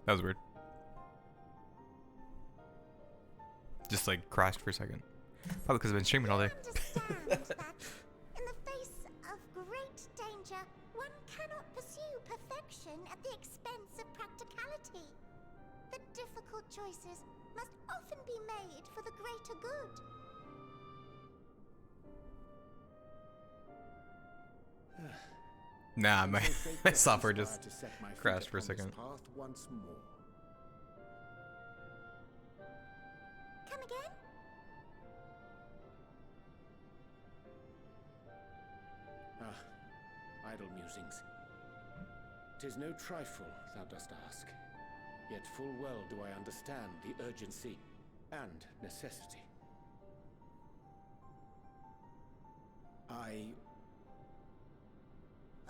That was weird. Just like crashed for a second. Probably because I've been streaming all day. Understand that in the face of great danger, one cannot pursue perfection at the expense of practicality. The difficult choices must often be made for the greater good. Nah, my software just crashed for a second. Once more. Come again? Idle musings. 'Tis no trifle, thou dost ask. Yet full well do I understand the urgency and necessity.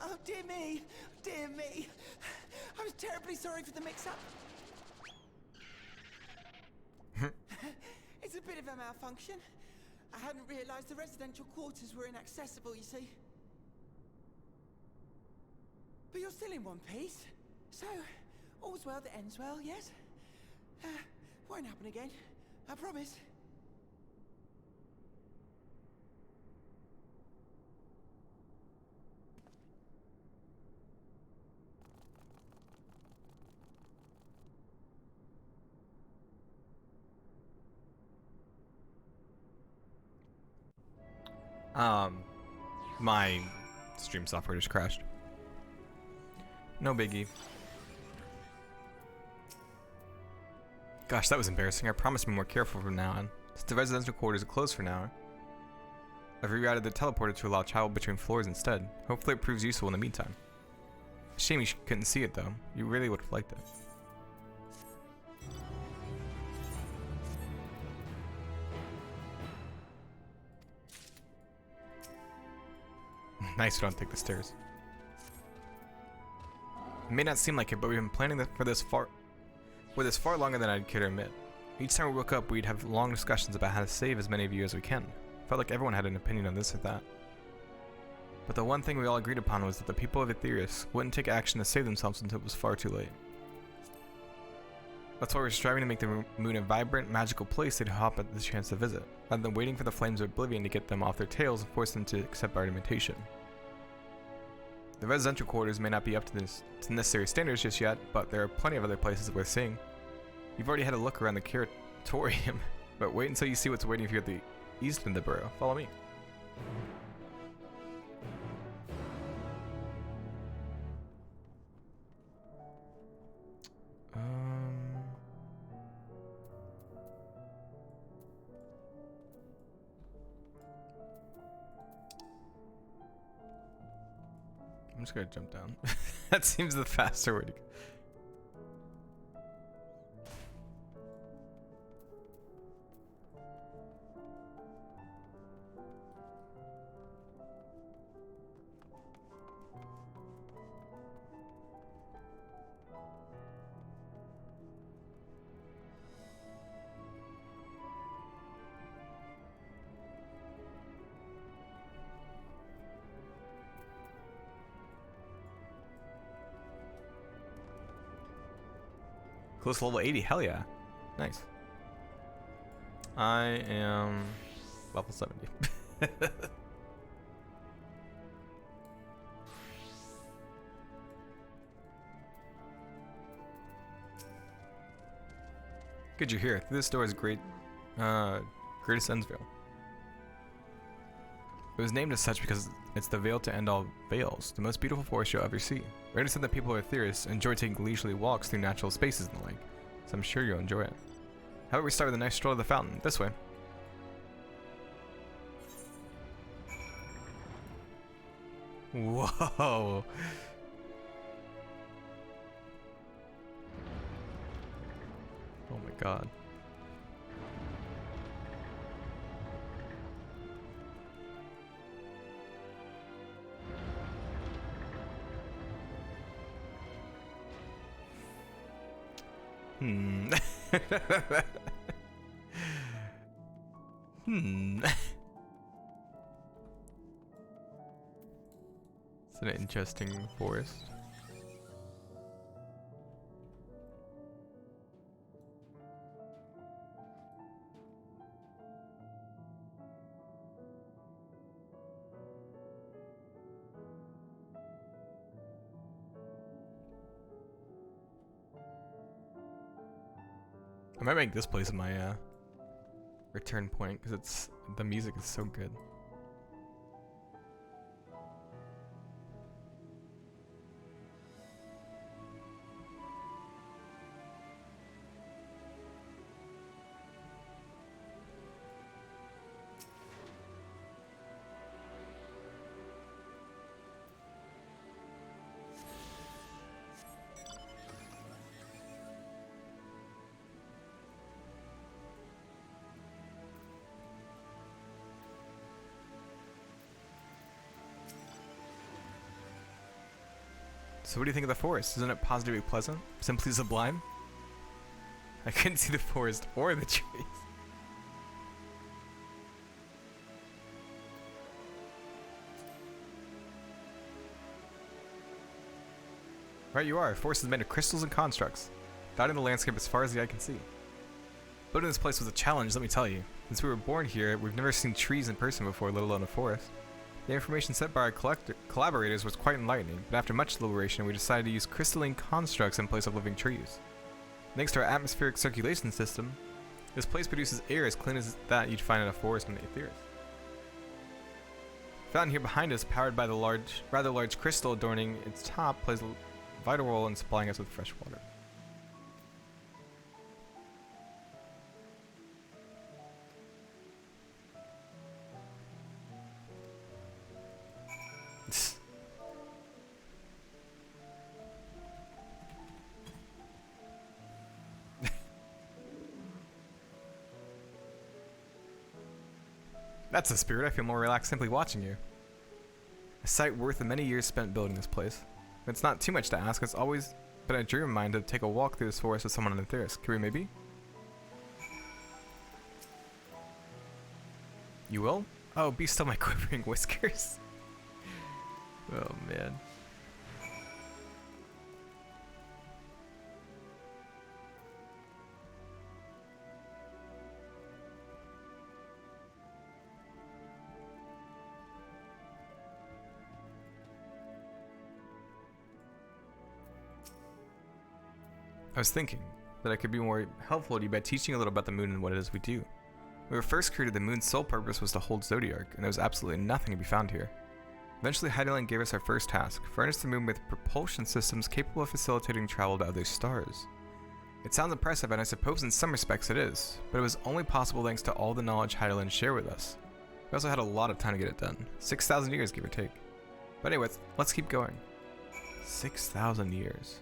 Oh, dear me! Dear me! I was terribly sorry for the mix-up. It's a bit of a malfunction. I hadn't realized the residential quarters were inaccessible, you see. But you're still in one piece. So, all's well that ends well, yes? Won't happen again. I promise. My stream software just crashed. No biggie. Gosh, that was embarrassing. I promise to be more careful from now on. Since the residential quarters are closed for now, I've rerouted the teleporter to allow travel between floors instead. Hopefully it proves useful in the meantime. Shame you couldn't see it though. You really would have liked it. Nice, you don't take the stairs. It may not seem like it, but we've been planning for this far longer than I'd care to admit. Each time we woke up, we'd have long discussions about how to save as many of you as we can. Felt like everyone had an opinion on this or that. But the one thing we all agreed upon was that the people of Aetherius wouldn't take action to save themselves until it was far too late. That's why we're striving to make the moon a vibrant, magical place they'd hop at the chance to visit, rather than waiting for the flames of oblivion to get them off their tails and force them to accept our invitation. The residential quarters may not be up to necessary standards just yet, but there are plenty of other places worth seeing. You've already had a look around the curatorium, but wait until you see what's waiting for you at the east of the borough. Follow me. I'm just gonna jump down. That seems the faster way to go. Close to level 80, hell yeah. Nice. I am level 70. Good you're here. Through this door is greatest Endsvale. It was named as such because it's the veil to end all veils, the most beautiful forest you'll ever see. We understand that people of Aetherius enjoy taking leisurely walks through natural spaces and the like, so I'm sure you'll enjoy it. How about we start with a nice stroll to the fountain? This way. Whoa! Oh my god. Hmm. It's an interesting forest. I might make this place my return point because the music is so good. So what do you think of the forest? Isn't it positively pleasant? Simply sublime? I couldn't see the forest or the trees. Right you are. Forest is made of crystals and constructs, dotting the landscape as far as the eye can see. Building this place was a challenge, let me tell you. Since we were born here, we've never seen trees in person before, let alone a forest. The information sent by our collaborators was quite enlightening, but after much deliberation, we decided to use crystalline constructs in place of living trees. Thanks to our atmospheric circulation system, this place produces air as clean as that you'd find in a forest in Aetheris. The fountain here behind us, powered by the rather large crystal adorning its top, plays a vital role in supplying us with fresh water. That's the spirit. I feel more relaxed simply watching you. A sight worth the many years spent building this place. It's not too much to ask. It's always been a dream of mine to take a walk through this forest with someone on Aetheris. Can we maybe? You will? Oh, be still my quivering whiskers. Oh man. I was thinking that I could be more helpful to you by teaching a little about the moon and what it is we do. When we were first created, the moon's sole purpose was to hold Zodiark, and there was absolutely nothing to be found here. Eventually, Heidelin gave us our first task, furnish the moon with propulsion systems capable of facilitating travel to other stars. It sounds impressive, and I suppose in some respects it is, but it was only possible thanks to all the knowledge Heidelin shared with us. We also had a lot of time to get it done, 6,000 years give or take. But anyways, let's keep going. 6,000 years.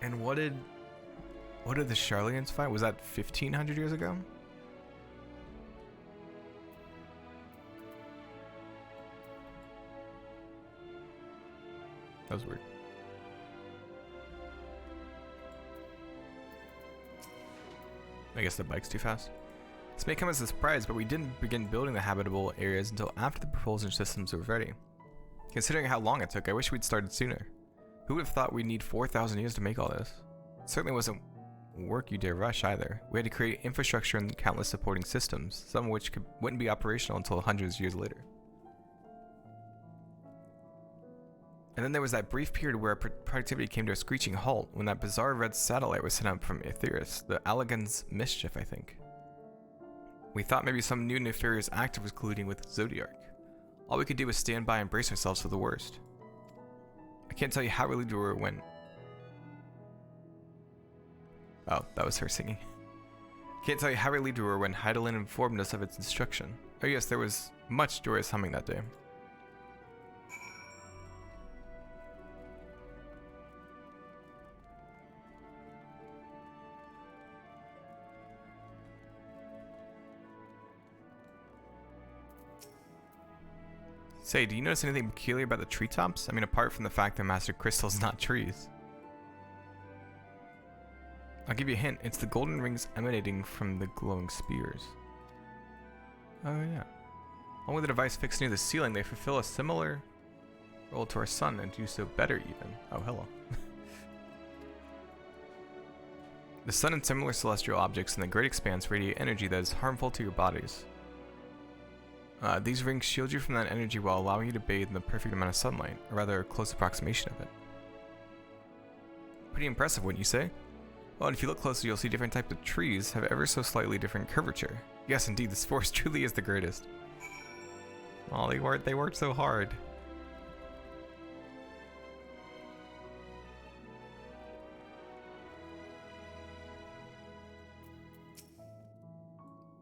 And what did the Charlians fight? Was that 1,500 years ago? That was weird. I guess the bike's too fast. This may come as a surprise, but we didn't begin building the habitable areas until after the propulsion systems were ready. Considering how long it took, I wish we'd started sooner. Who would have thought we'd need 4,000 years to make all this? It certainly wasn't work you dare rush either. We had to create infrastructure and countless supporting systems, some of which wouldn't be operational until hundreds of years later. And then there was that brief period where our productivity came to a screeching halt when that bizarre red satellite was sent up from Aetheris, the Allegan's Mischief, I think. We thought maybe some new nefarious actor was colluding with Zodiark. All we could do was stand by and brace ourselves for the worst. I can't tell you how relieved we were when... Oh, that was her singing. Can't tell you how relieved we were when Heidelin informed us of its destruction. Oh yes, there was much joyous humming that day. Say, do you notice anything peculiar about the treetops? I mean, apart from the fact they're master crystals, not trees. I'll give you a hint. It's the golden rings emanating from the glowing spears. Oh, yeah. Only the device fixed near the ceiling, they fulfill a similar role to our sun and do so better even. Oh, hello. The sun and similar celestial objects in the great expanse radiate energy that is harmful to your bodies. These rings shield you from that energy while allowing you to bathe in the perfect amount of sunlight, or rather a close approximation of it. Pretty impressive, wouldn't you say? Well, and if you look closely, you'll see different types of trees have ever so slightly different curvature. Yes, indeed, this forest truly is the greatest. Oh, they worked so hard.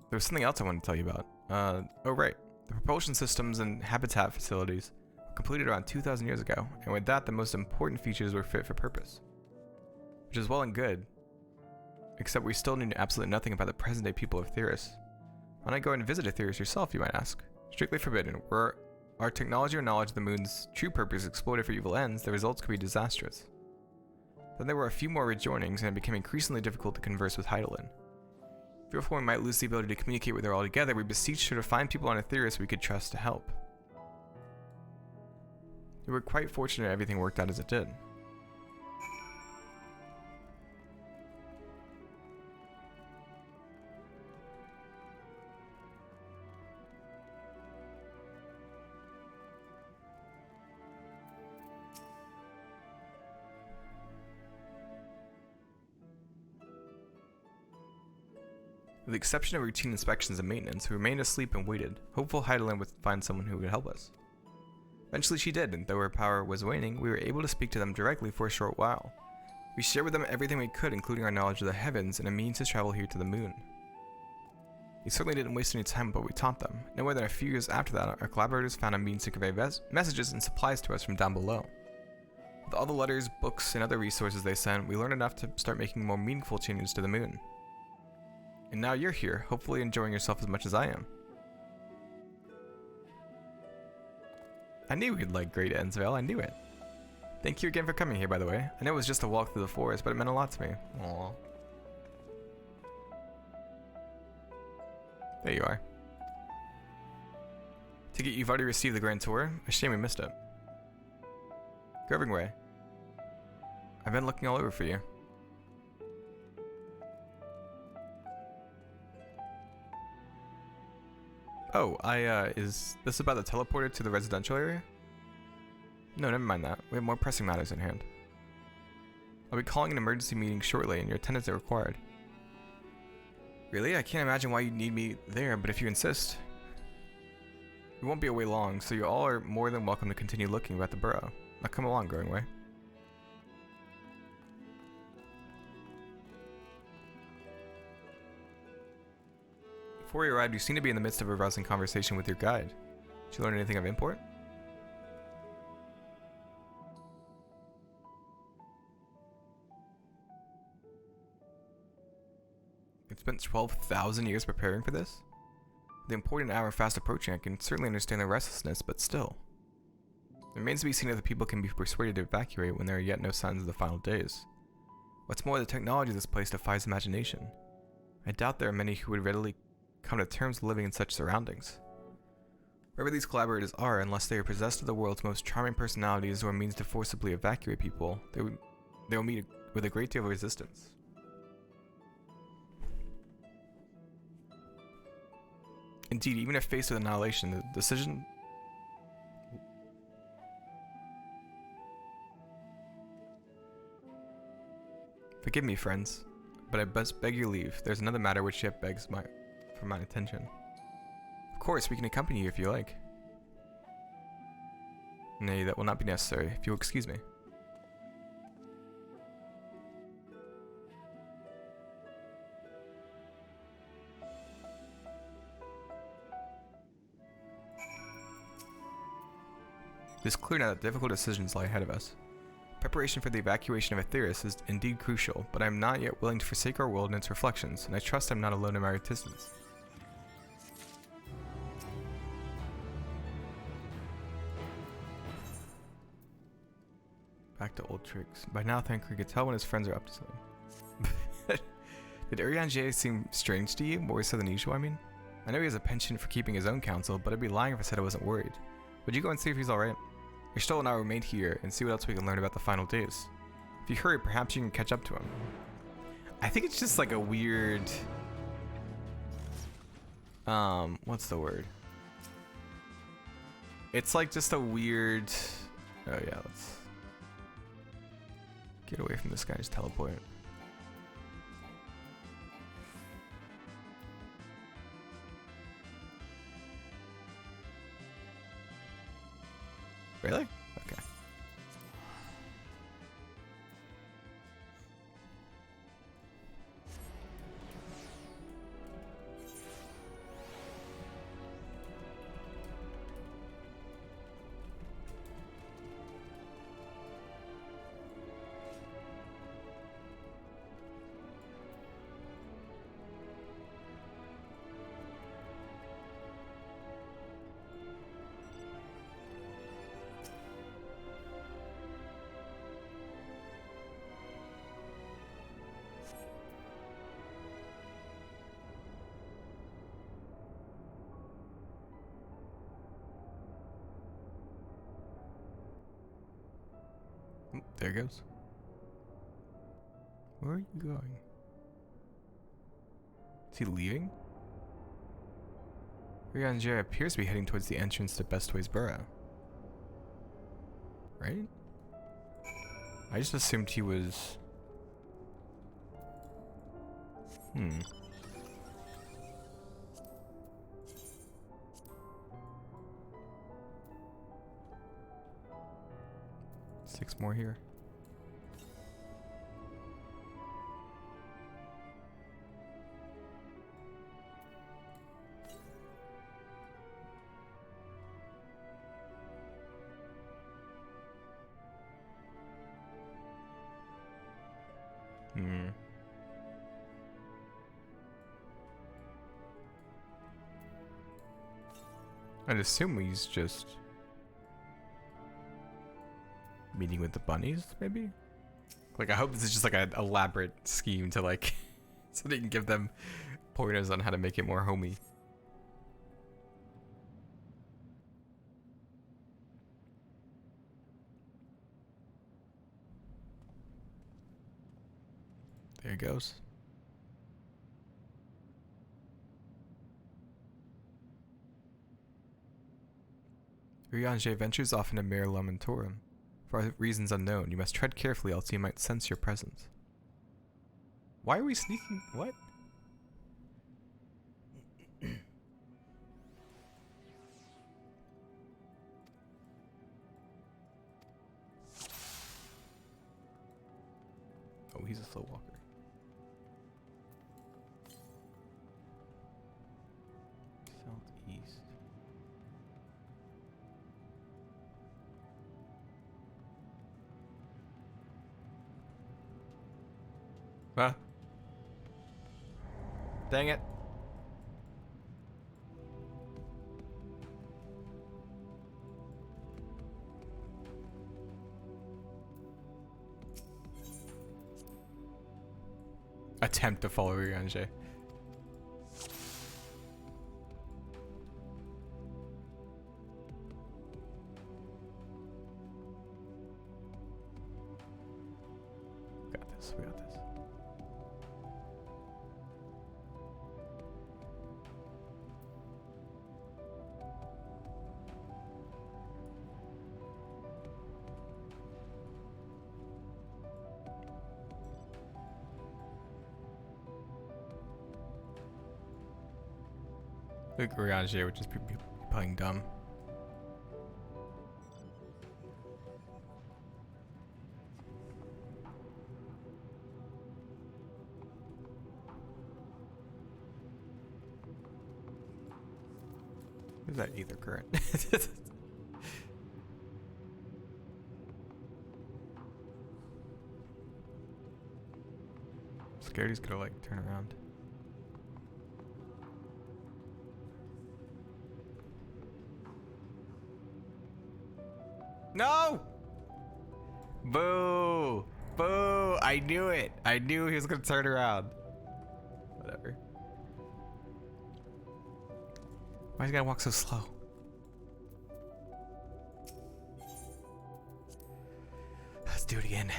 There was something else I wanted to tell you about. Oh right. The propulsion systems and habitat facilities were completed around 2,000 years ago, and with that, the most important features were fit for purpose. Which is well and good, except we still knew absolutely nothing about the present-day people of Theris. Why not go and visit a Theris yourself, you might ask? Strictly forbidden. Were our technology or knowledge of the moon's true purpose exploited for evil ends, the results could be disastrous. Then there were a few more rejoinings, and it became increasingly difficult to converse with Heidelin. Fearful we might lose the ability to communicate with her altogether, we beseeched her to find people on Etheris we could trust to help. We were quite fortunate everything worked out as it did. With the exception of routine inspections and maintenance, we remained asleep and waited, hopeful Heidelin would find someone who would help us. Eventually she did, and though her power was waning, we were able to speak to them directly for a short while. We shared with them everything we could, including our knowledge of the heavens and a means to travel here to the moon. We certainly didn't waste any time, but we taught them. No more than a few years after that, our collaborators found a means to convey messages and supplies to us from down below. With all the letters, books, and other resources they sent, we learned enough to start making more meaningful changes to the moon. And now you're here, hopefully enjoying yourself as much as I am. I knew we'd like Great Endsvale, I knew it. Thank you again for coming here, by the way. I know it was just a walk through the forest, but it meant a lot to me. Aww. There you are. Take it you've already received the grand tour? A shame we missed it. Groving I've been looking all over for you. Oh, is this about the teleporter to the residential area? No, never mind that. We have more pressing matters in hand. I'll be calling an emergency meeting shortly, and your attendance is required. Really? I can't imagine why you'd need me there, but if you insist. We won't be away long, so you all are more than welcome to continue looking about the burrow. Now come along, Growing Way. Before we arrived, you seemed to be in the midst of a rousing conversation with your guide. Did you learn anything of import? You've spent 12,000 years preparing for this? The important hour fast approaching, I can certainly understand the restlessness, but still. It remains to be seen if the people can be persuaded to evacuate when there are yet no signs of the final days. What's more, the technology of this place defies imagination. I doubt there are many who would readily come to terms with living in such surroundings. Wherever these collaborators are, unless they are possessed of the world's most charming personalities or means to forcibly evacuate people, they will meet with a great deal of resistance. Indeed, even if faced with annihilation, the decision... Forgive me, friends, but I best beg your leave. There's another matter which yet begs for my attention. Of course, we can accompany you if you like. Nay, that will not be necessary, if you'll excuse me. It is clear now that difficult decisions lie ahead of us. Preparation for the evacuation of Etheris is indeed crucial, but I am not yet willing to forsake our world and its reflections, and I trust I'm not alone in my reticence. Back to old tricks. By now, Thancred could tell when his friends are up to something. Did Urianger seem strange to you? More so than usual, I mean? I know he has a penchant for keeping his own counsel, but I'd be lying if I said I wasn't worried. Would you go and see if he's alright? Yrstel and I remain here and see what else we can learn about the final days. If you hurry, perhaps you can catch up to him. I think it's just like a weird... what's the word? It's like just a weird... Oh yeah, let's... get away from this guy's teleport. There it goes. Where are you going? Is he leaving? Ryanje appears to be heading towards the entrance to Bestway's Burrow. Right? I just assumed he was... Six more here. I'd assume he's just meeting with the bunnies, maybe? Like, I hope this is just like an elaborate scheme to like, so they can give them pointers on how to make it more homey. There he goes. Ryanje ventures off into Mare Lamentorum. For reasons unknown, you must tread carefully else he might sense your presence. Why are we sneaking? What? Oh, he's a slow walker. Southeast. Huh? Dang it. Attempt to follow Ryanje. Got this, we got this. Look at Ryanje, which is playing dumb. Is that either current? Scared he's gonna like turn around. No! Boo! Boo! I knew it! I knew he was gonna turn around. Whatever. Why is he gotta walk so slow? Let's do it again.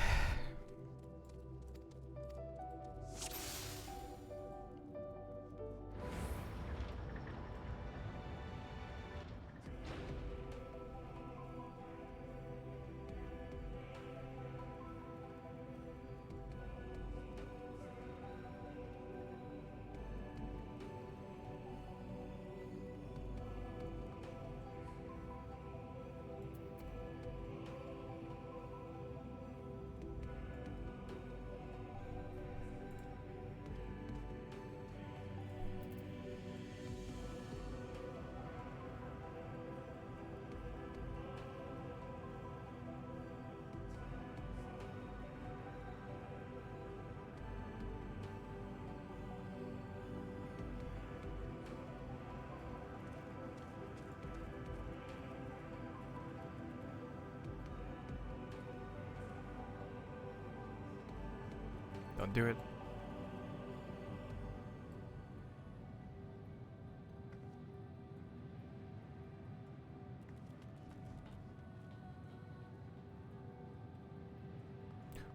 Don't do it.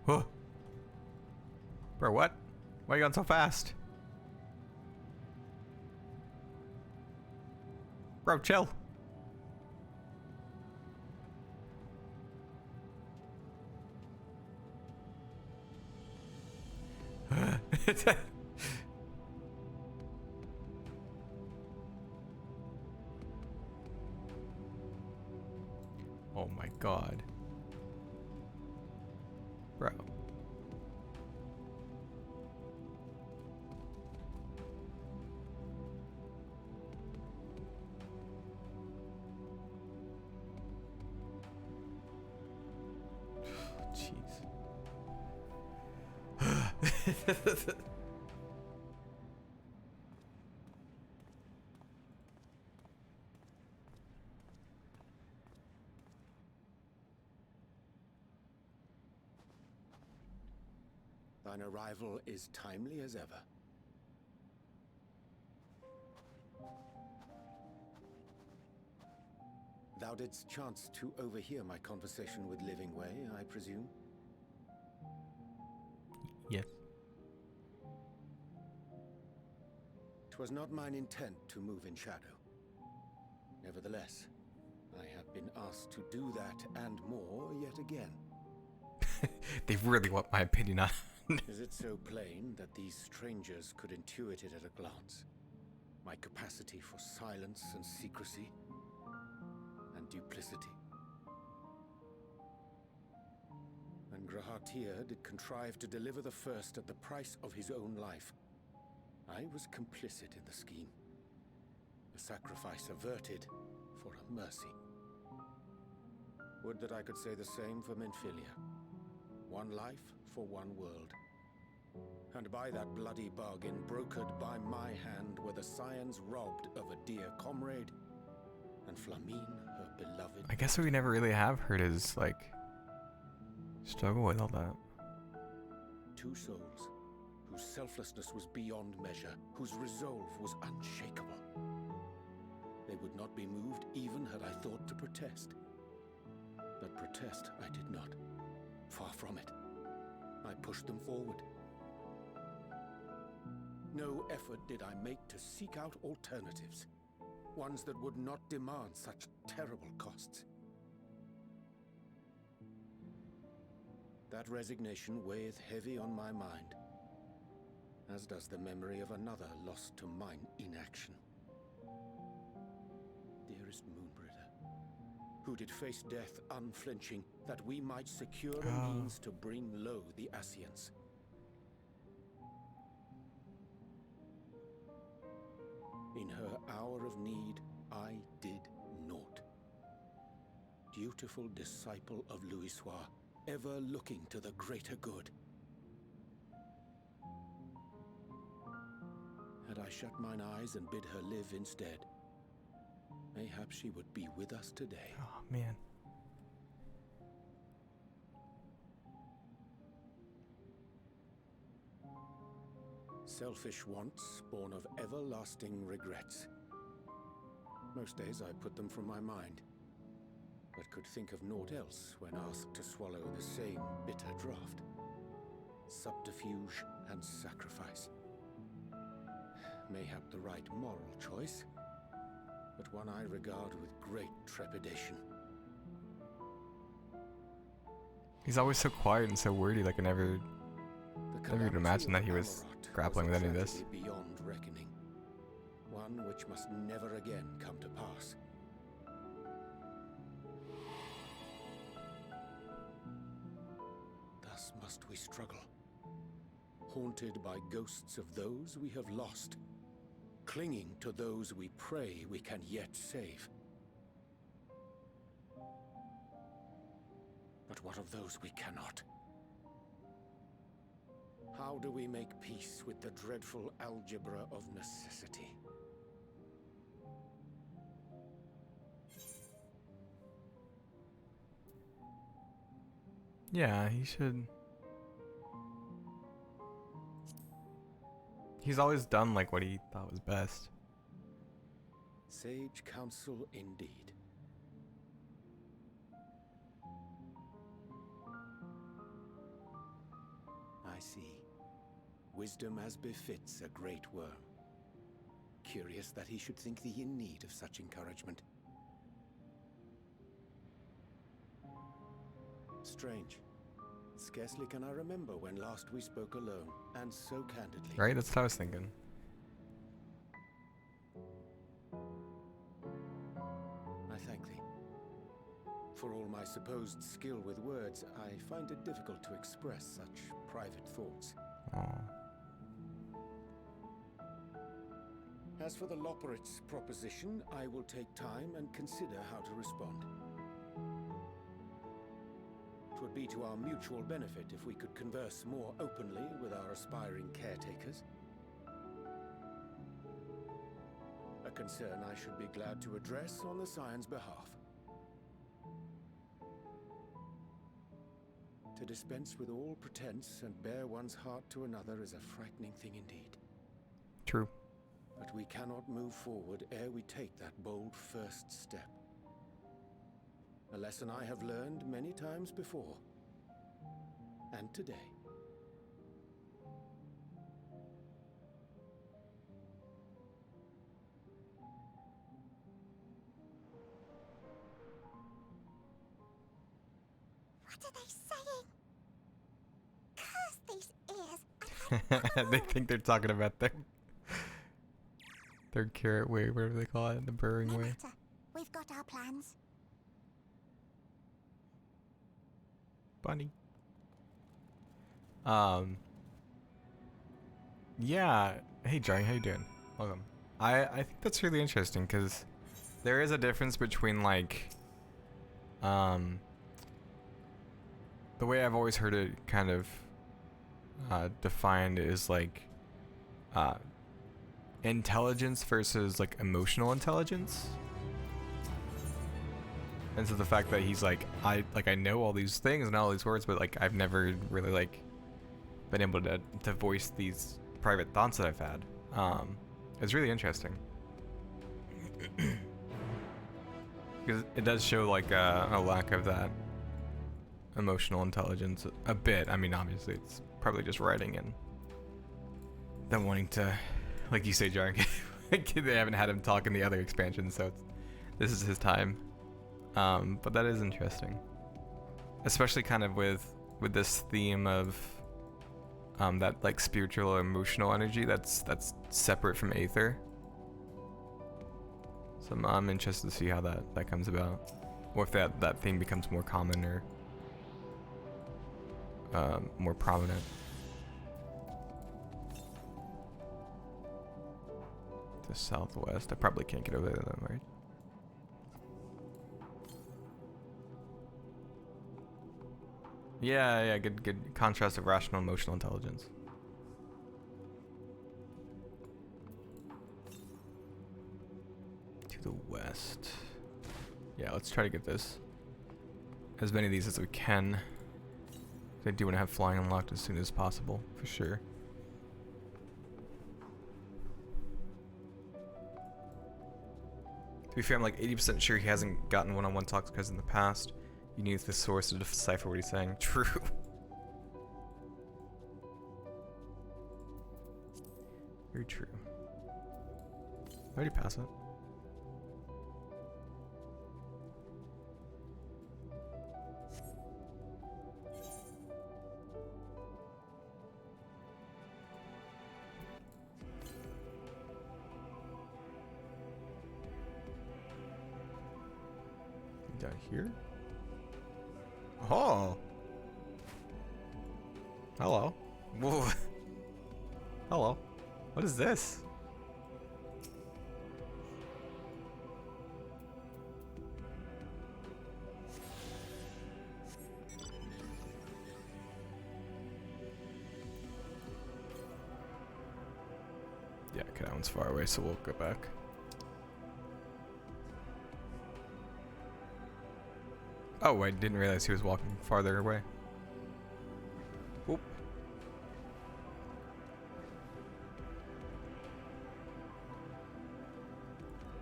Whoa. Bro, what? Why are you going so fast? Bro, chill. Oh my god. Bro. Jeez. Thine arrival is timely as ever. Thou didst chance to overhear my conversation with Living Way, I presume? Yes. 'Twas not mine intent to move in shadow. Nevertheless, I have been asked to do that and more yet again. They really want my opinion on Is it so plain that these strangers could intuit it at a glance? My capacity for silence and secrecy and duplicity. And Grahatir did contrive to deliver the first at the price of his own life. I was complicit in the scheme. A sacrifice averted for a mercy. Would that I could say the same for Menphilia. One life for one world. And by that bloody bargain brokered by my hand were the scions robbed of a dear comrade, and Flamine her beloved. I guess we never really have heard his, like, struggle with all that. Two souls, whose selflessness was beyond measure, whose resolve was unshakable. They would not be moved even had I thought to protest. But protest I did not. Far from it. I pushed them forward. No effort did I make to seek out alternatives. Ones that would not demand such terrible costs. That resignation weigheth heavy on my mind, as does the memory of another lost to mine inaction. Dearest Moonbritter, who did face death unflinching, that we might secure a means to bring low the Ascians. In her hour of need, I did naught. Dutiful disciple of Louisoix, ever looking to the greater good. Had I shut mine eyes and bid her live instead, mayhap she would be with us today. Oh, man. Selfish wants, born of everlasting regrets. Most days I put them from my mind, but could think of naught else when asked to swallow the same bitter draught. Subterfuge and sacrifice. Mayhap the right moral choice, but one I regard with great trepidation. He's always so quiet and so wordy, like I never would imagine that he was grappling with any of this. Beyond reckoning. One which must never again come to pass. Thus must we struggle, haunted by ghosts of those we have lost, clinging to those we pray we can yet save. But what of those we cannot? How do we make peace with the dreadful algebra of necessity? Yeah, he should. He's always done like what he thought was best. Sage counsel indeed. see. Wisdom as befits a great worm. Curious that he should think thee in need of such encouragement. Strange. Scarcely can I remember when last we spoke alone, and so candidly. Right? That's what I was thinking. I thank thee. For all my supposed skill with words, I find it difficult to express such private thoughts. Aw. As for the Loporrit's proposition, I will take time and consider how to respond. It would be to our mutual benefit if we could converse more openly with our aspiring caretakers. A concern I should be glad to address on the Scion's behalf. To dispense with all pretense and bare one's heart to another is a frightening thing indeed. True. But we cannot move forward ere we take that bold first step. A lesson I have learned many times before. And today. What are they saying? Curse these ears. They think they're talking about their carrot way, whatever they call it, the burrowing No way. matter. We've got our plans. Bunny. Yeah. Hey, Johnny, how you doing? Welcome. I think that's really interesting because there is a difference between like, the way I've always heard it kind of defined is like, intelligence versus like emotional intelligence. And so the fact that he's like, I know all these things and all these words, but like I've never really like been able to voice these private thoughts that I've had. It's really interesting. Because it does show like a lack of that emotional intelligence a bit. I mean, obviously it's probably just writing and them wanting to, like you say, Jark, they haven't had him talk in the other expansions, so this is his time. But that is interesting, especially kind of with this theme of that like spiritual or emotional energy that's separate from Aether. So I'm interested to see how that comes about, or if that theme becomes more common or more prominent. The southwest. I probably can't get over there then, right? Yeah, good contrast of rational emotional intelligence. To the west. Yeah, let's try to get this. As many of these as we can. I do want to have flying unlocked as soon as possible, for sure. To be fair, I'm like 80% sure he hasn't gotten one-on-one talks because in the past, you need the source to decipher what he's saying. True. Very true. Already pass it. Down here? Oh! Hello. Whoa. Hello. What is this? Yeah, okay, that one's far away, so we'll go back. Oh, I didn't realize he was walking farther away. Oop.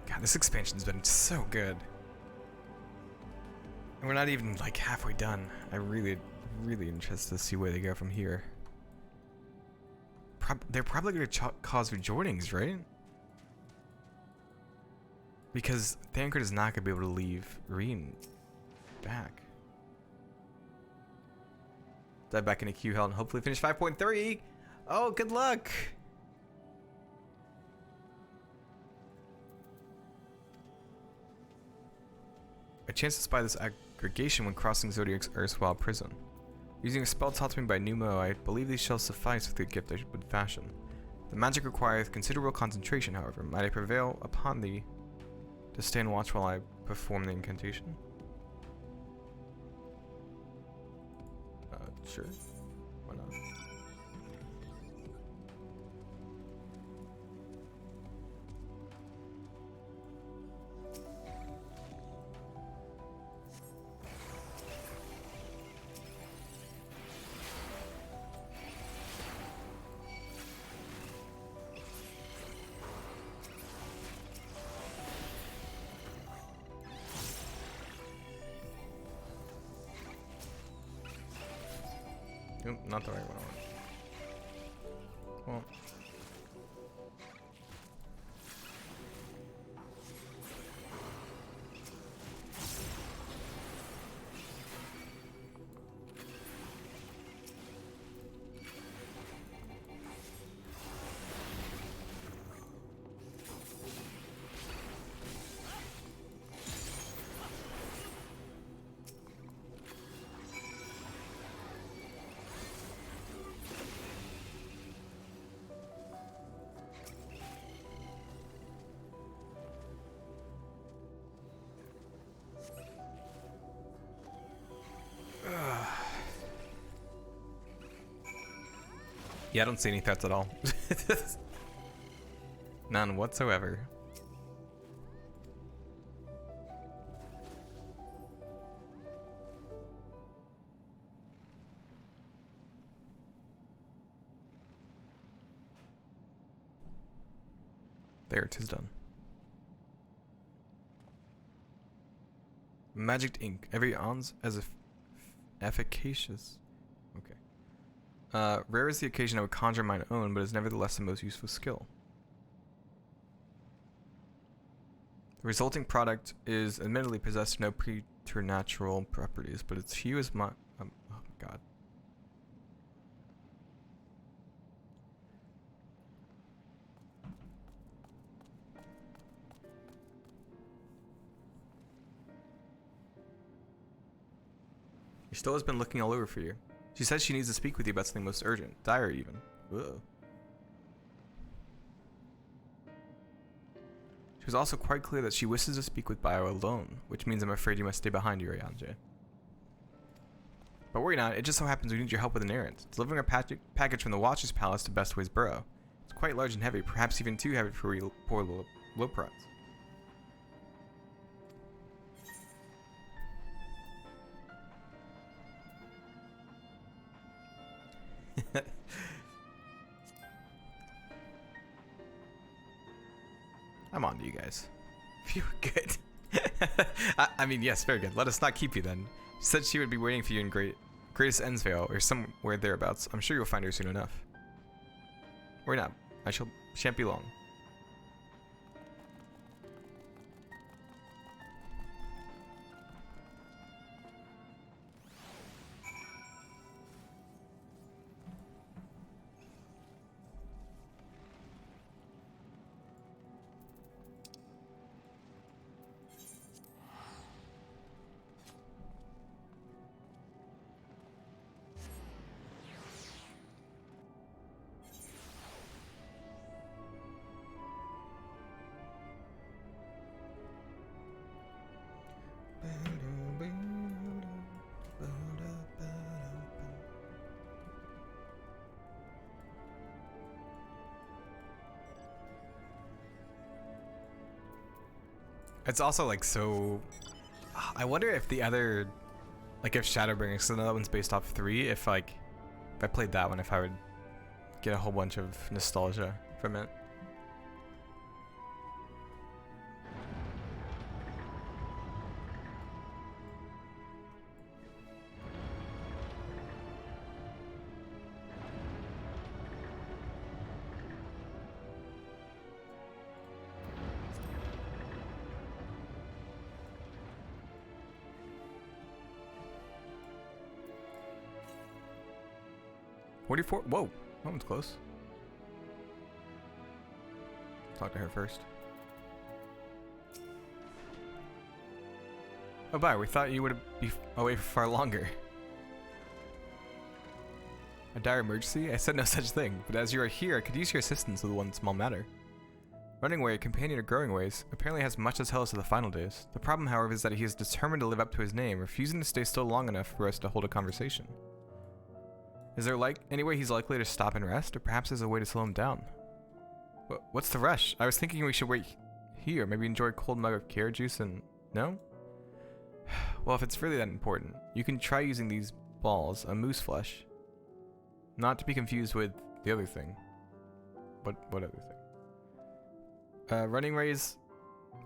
God, this expansion's been so good. And we're not even like halfway done. I'm really interested to see where they go from here. they're probably going to cause rejoinings, right? Because Thancred is not going to be able to leave Reen back. Dive back into Q Hell and hopefully finish 5.3. Oh, good luck. A chance to spy this aggregation when crossing Zodiac's erstwhile prison. Using a spell taught to me by Numo, I believe these shall suffice with the gift I would fashion. The magic requires considerable concentration, however. Might I prevail upon thee to stand watch while I perform the incantation? Sure. Why not? Nope, not the right one. Well. Yeah, I don't see any threats at all. None whatsoever. There, 'tis done. Magic ink. Every ounce as if efficacious. Okay. Rare is the occasion I would conjure mine own, but is nevertheless the most useful skill. The resulting product is admittedly possessed no preternatural properties, but its hue is oh my god. Your still has been looking all over for you. She says she needs to speak with you about something most urgent, dire even. Ugh. She was also quite clear that she wishes to speak with Bio alone, which means I'm afraid you must stay behind, Urianger. But worry not, it just so happens we need your help with an errand. Delivering a package from the Watcher's Palace to Bestway's Burrow. It's quite large and heavy, perhaps even too heavy for poor Loprats. I'm on to you guys. Phew, good. I mean, yes, very good. Let us not keep you then. She said she would be waiting for you in Greatest Ensvale, or somewhere thereabouts. I'm sure you'll find her soon enough. Or not. Shan't be long. It's also like so. I wonder if the other, like if Shadowbringer, because that one's based off 3. If I played that one, if I would get a whole bunch of nostalgia from it. 44? Whoa, that one's close. Talk to her first. Oh, bye. We thought you would be away for far longer. A dire emergency? I said no such thing, but as you are here, I could use your assistance with one small matter. Running Away, a companion of Growing Ways, apparently has much to tell us of the final days. The problem, however, is that he is determined to live up to his name, refusing to stay still long enough for us to hold a conversation. Is there any way he's likely to stop and rest, or perhaps there's a way to slow him down? What's the rush? I was thinking we should wait here, maybe enjoy a cold mug of carrot juice and... No? Well, if it's really that important, you can try using these balls, a moose flesh. Not to be confused with the other thing. What other thing? Running Ray's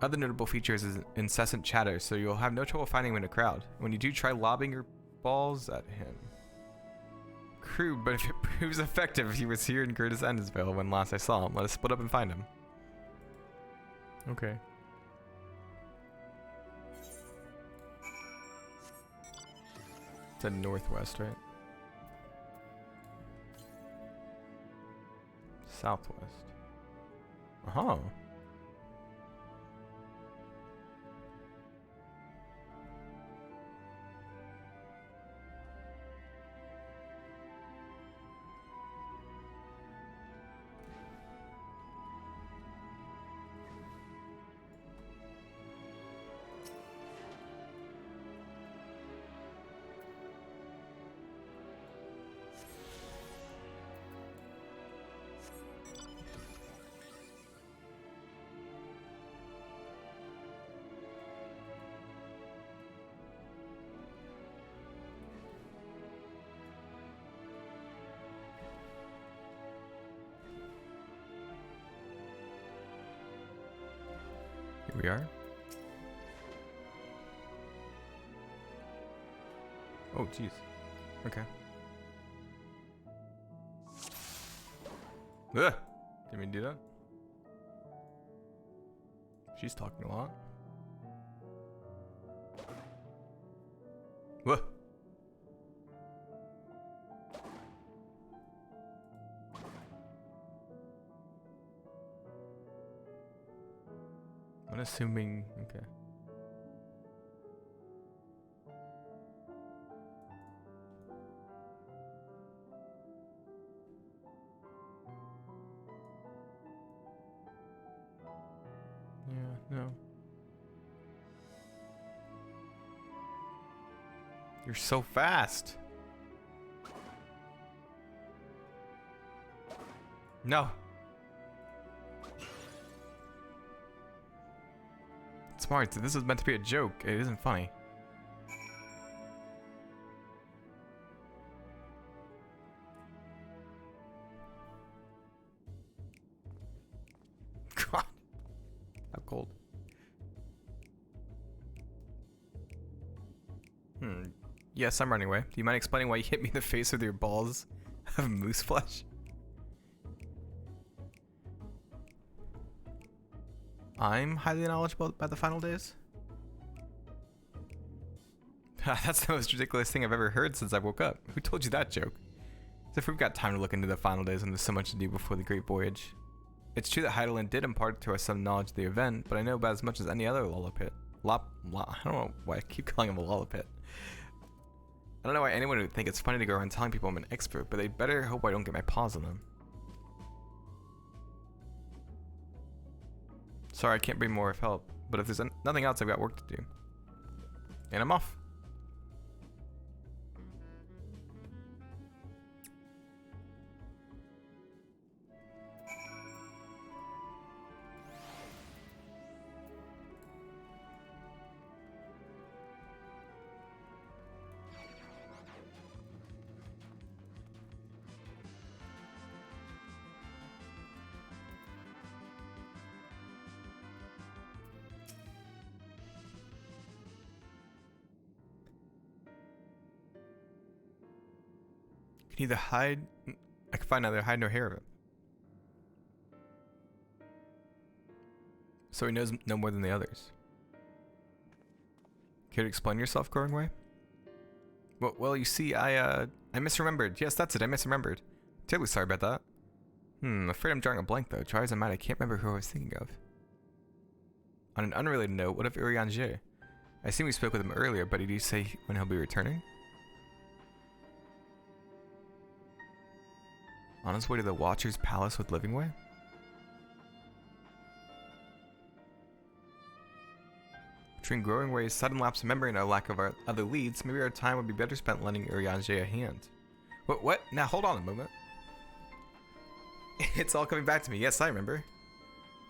other notable features is incessant chatter, so you'll have no trouble finding him in a crowd. When you do, try lobbing your balls at him. Crude, but if it proves effective, he was here in Curtis Endesvale when last I saw him. Let us split up and find him. Okay. It's in northwest, right? Southwest. Uh-huh. Here we are. Oh, jeez. Okay. Ugh! Didn't mean to do that. She's talking a lot. Whoa! I'm assuming, okay. Yeah, no. You're so fast. No. Smart, this was meant to be a joke. It isn't funny. God. How cold. Yes, I'm running away. Do you mind explaining why you hit me in the face with your balls of moose flesh? I'm highly knowledgeable about the final days? That's the most ridiculous thing I've ever heard since I woke up. Who told you that joke? As if we've got time to look into the final days when there's so much to do before the Great Voyage. It's true that Heidelin did impart to us some knowledge of the event, but I know about as much as any other Lollipit. I don't know why I keep calling him a Lollipit. I don't know why anyone would think it's funny to go around telling people I'm an expert, but they'd better hope I don't get my paws on them. Sorry, I can't bring more of help, but if there's nothing else, I've got work to do. And I'm off. Can either hide... I can find neither hide nor hair of it. So he knows no more than the others. Care to explain yourself, Growing Way? Well, you see, I I misremembered. Yes, that's it. I misremembered. Terribly sorry about that. Afraid I'm drawing a blank though. Try as I might, I can't remember who I was thinking of. On an unrelated note, what of Urianger? I assume we spoke with him earlier, but did he say when he'll be returning? On his way to the Watcher's Palace with Livingway? Between Growingway's sudden lapse of memory and a lack of our other leads, maybe our time would be better spent lending Urianger a hand. What? Now hold on a moment. It's all coming back to me. Yes, I remember.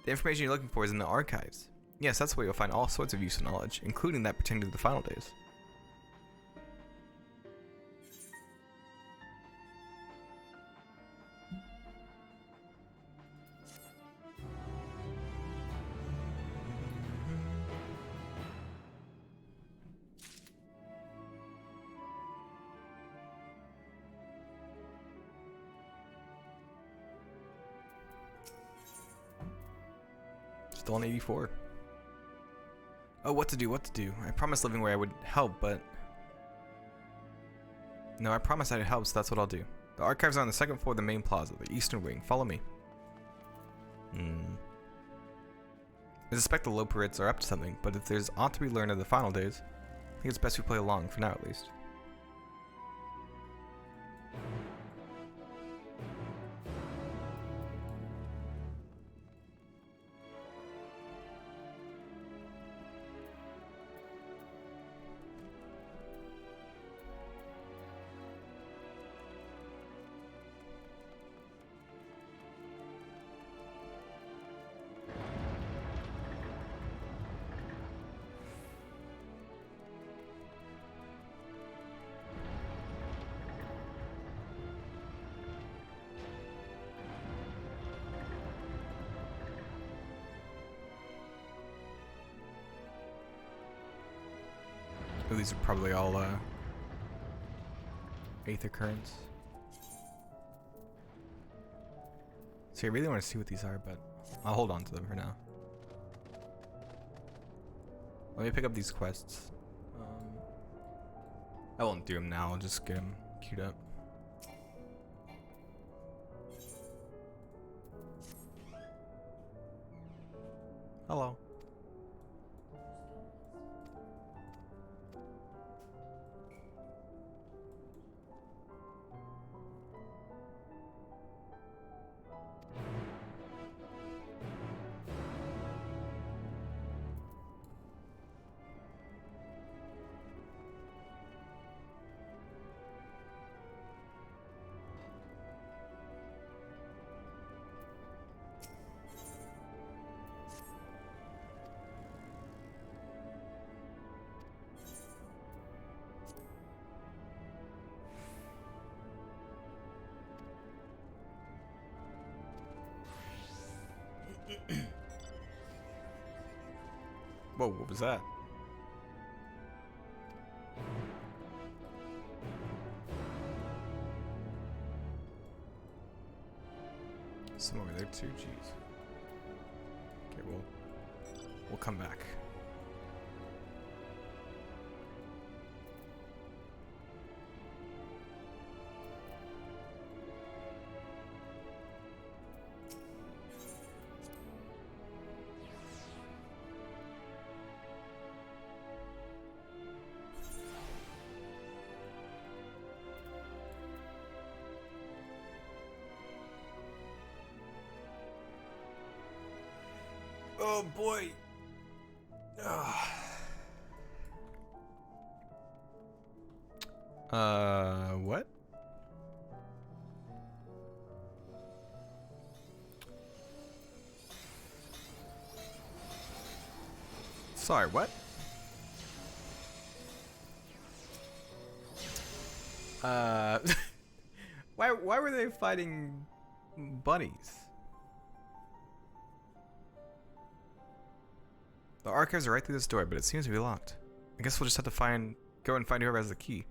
The information you're looking for is in the archives. Yes, that's where you'll find all sorts of useful knowledge, including that pertaining to the final days. Still on 84. Oh, what to do? I promised Livingway I would help, but... No, I promised I'd help, so that's what I'll do. The archives are on the second floor of the main plaza, the eastern wing. Follow me. I suspect the Loperids are up to something, but if there's aught to be learned of the final days, I think it's best we play along, for now at least. Oh, these are probably all Aether Currents. See, I really want to see what these are, but I'll hold on to them for now. Let me pick up these quests. I won't do them now, I'll just get them queued up. Hello. Whoa, what was that? Some over there too, jeez. Okay, we'll come back. Oh boy. What? Sorry, what? Why were they fighting bunnies? The archives are right through this door, but it seems to be locked. I guess we'll just have to go and find whoever has the key.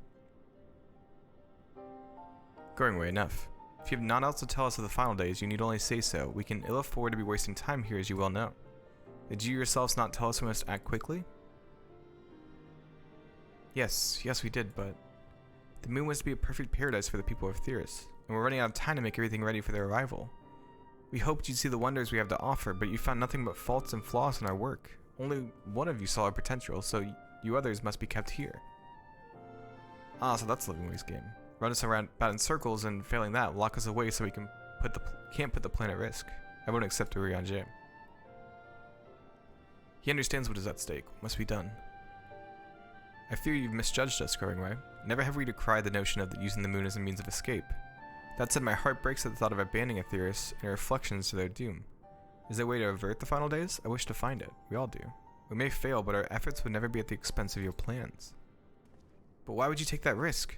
Going away, enough. If you have none else to tell us of the final days, you need only say so. We can ill afford to be wasting time here, as you well know. Did you yourselves not tell us we must act quickly? Yes, we did, but The moon was to be a perfect paradise for the people of Theris, and we're running out of time to make everything ready for their arrival. We hoped you'd see the wonders we have to offer, but you found nothing but faults and flaws in our work. Only one of you saw our potential, so you others must be kept here. Ah, so that's Living Waste's game. Run us around about in circles, and failing that, lock us away so we can't put the planet at risk. I won't accept a Riange. He understands what is at stake. What must be done? I fear you've misjudged us, Growing Ray. Never have we decried the notion of using the moon as a means of escape. That said, my heart breaks at the thought of abandoning Aetheris and her reflections to their doom. Is there a way to avert the final days? I wish to find it. We all do. We may fail, but our efforts would never be at the expense of your plans. But why would you take that risk?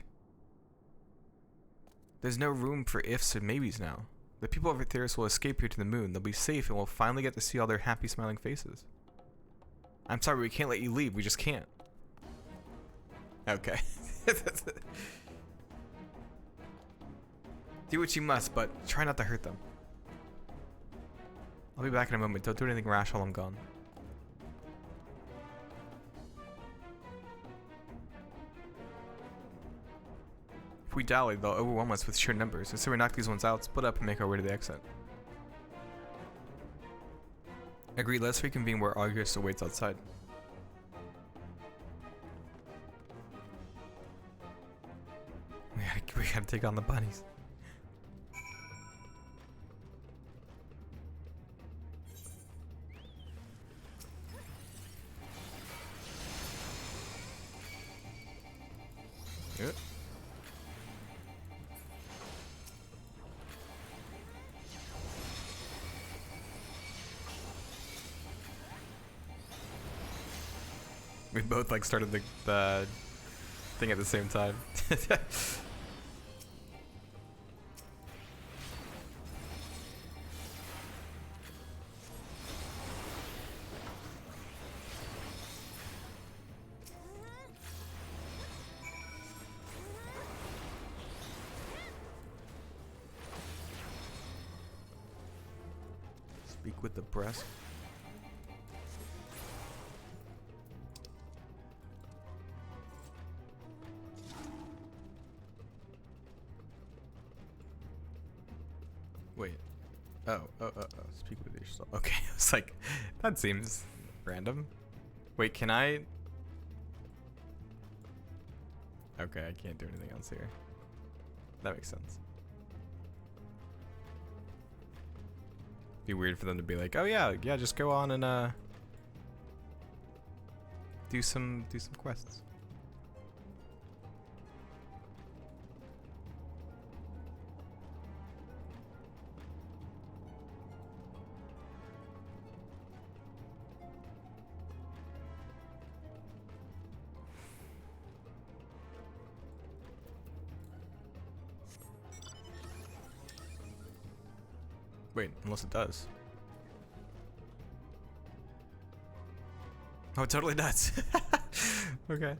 There's no room for ifs and maybes now. The people of Aetheris will escape here to the moon. They'll be safe and we'll finally get to see all their happy, smiling faces. I'm sorry, we can't let you leave. We just can't. Okay. Do what you must, but try not to hurt them. I'll be back in a moment. Don't do anything rash while I'm gone. If we dally, they'll overwhelm us with sheer numbers, and so we knock these ones out, split up, and make our way to the exit. Agreed, let's reconvene where August awaits outside. We gotta take on the bunnies. Yep. We both like started the thing at the same time. Speak with the breast. Wait. Oh. Speak with yourself. Okay, I was like, that seems random. Wait, can I? Okay, I can't do anything else here. That makes sense. Be weird for them to be like, oh yeah, just go on and do some quests. Wait, unless it does. Oh, it totally does. Okay.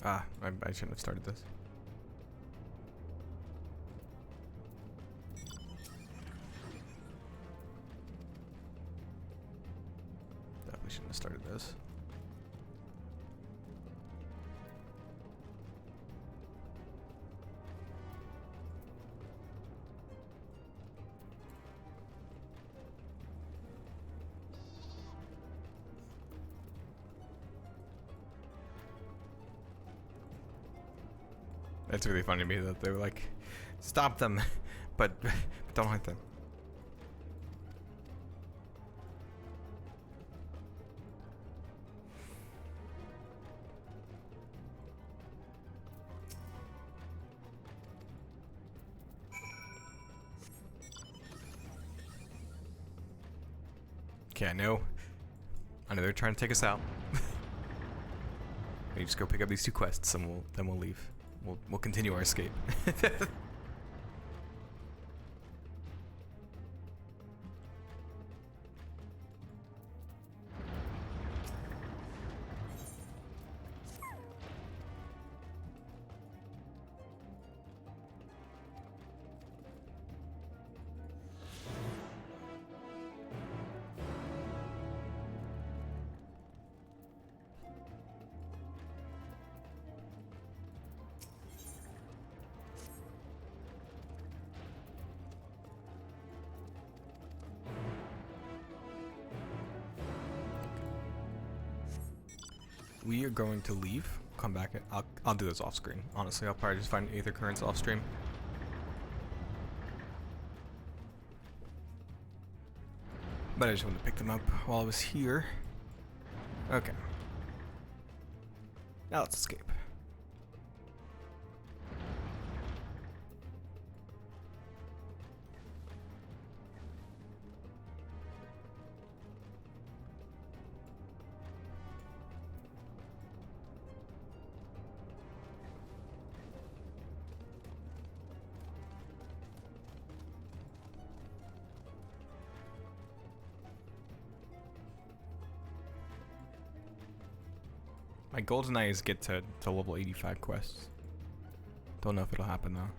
Ah, I shouldn't have started this. Shouldn't have started this. It's really funny to me that they were like, stop them, but don't hurt them. Okay, I know they're trying to take us out. We just go pick up these two quests, and then we'll leave. We'll continue our escape. we are going to leave. Come back. I'll do this off screen. Honestly, I'll probably just find Aether Currents off stream. But I just wanted to pick them up while I was here. Okay. Now let's escape. My goal tonight is get to level 85 quests. Don't know if it'll happen though. What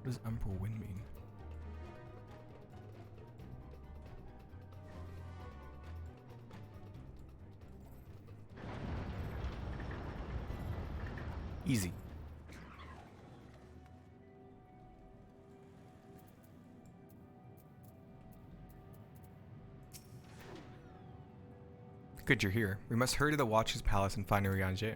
does Emperor Wind mean? Easy. Good you're here. We must hurry to the Watcher's Palace and find Urianger.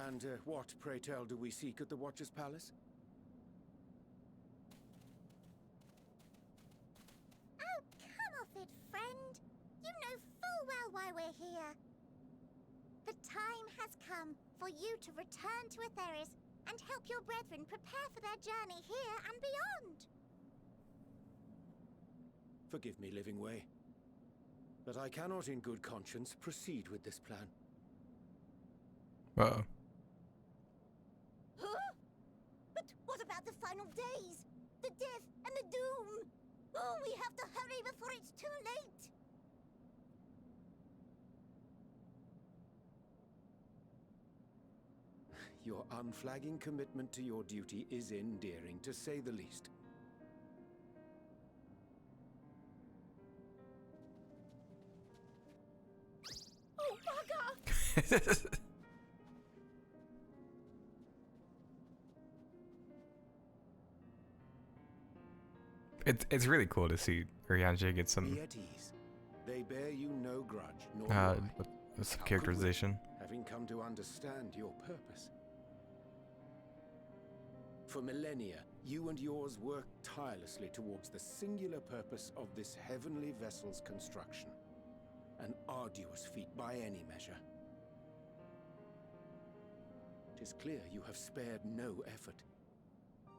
And what, pray tell, do we seek at the Watcher's Palace? Oh, come off it, friend. You know full well why we're here. The time has come for you to return to Aetheris and help your brethren prepare for their journey here and beyond. Forgive me, Living Way, but I cannot in good conscience proceed with this plan. Uh-oh. Huh? But what about the final days? The death and the doom? Oh, we have to hurry before it's too late. Your unflagging commitment to your duty is endearing, to say the least. Oh, bugger! It's really cool to see Urianger get some Be at ease. They bear you no grudge, nor do I. some characterization. Having come to understand your purpose. For millennia, you and yours worked tirelessly towards the singular purpose of this heavenly vessel's construction. An arduous feat by any measure. It is clear you have spared no effort.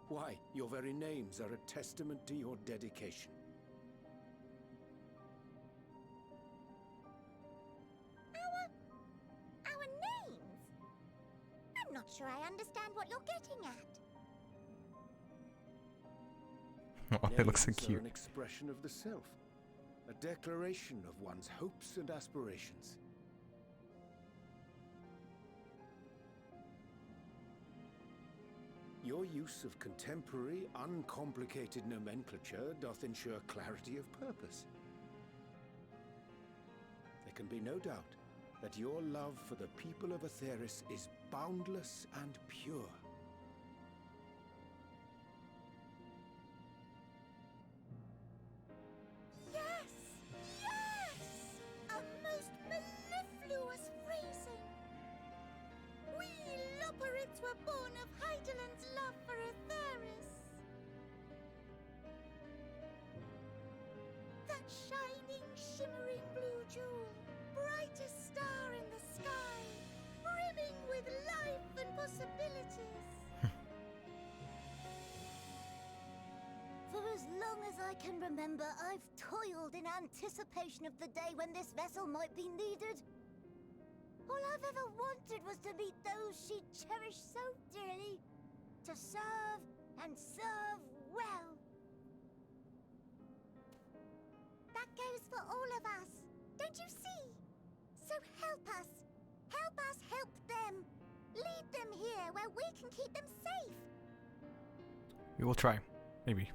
Why, your very names are a testament to your dedication. Our names? I'm not sure I understand what you're getting at. Oh, it looks so Names are cute. an expression of the self, a declaration of one's hopes and aspirations. Your use of contemporary, uncomplicated nomenclature doth ensure clarity of purpose. There can be no doubt that your love for the people of Aetheris is boundless and pure. Yes! Yes! A most mellifluous phrasing! We Loperids were born of Heideland's love for Aetheris. That shining, shimmering blue jewel, brightest star in the sky, brimming with life and possibilities. For as long as I can remember, I've toiled in anticipation of the day when this vessel might be needed. All I've ever wanted was to meet those she cherished so dearly, to serve and serve well. That goes for all of us, don't you see? So help us help them. Lead them here where we can keep them safe. We will try. Maybe.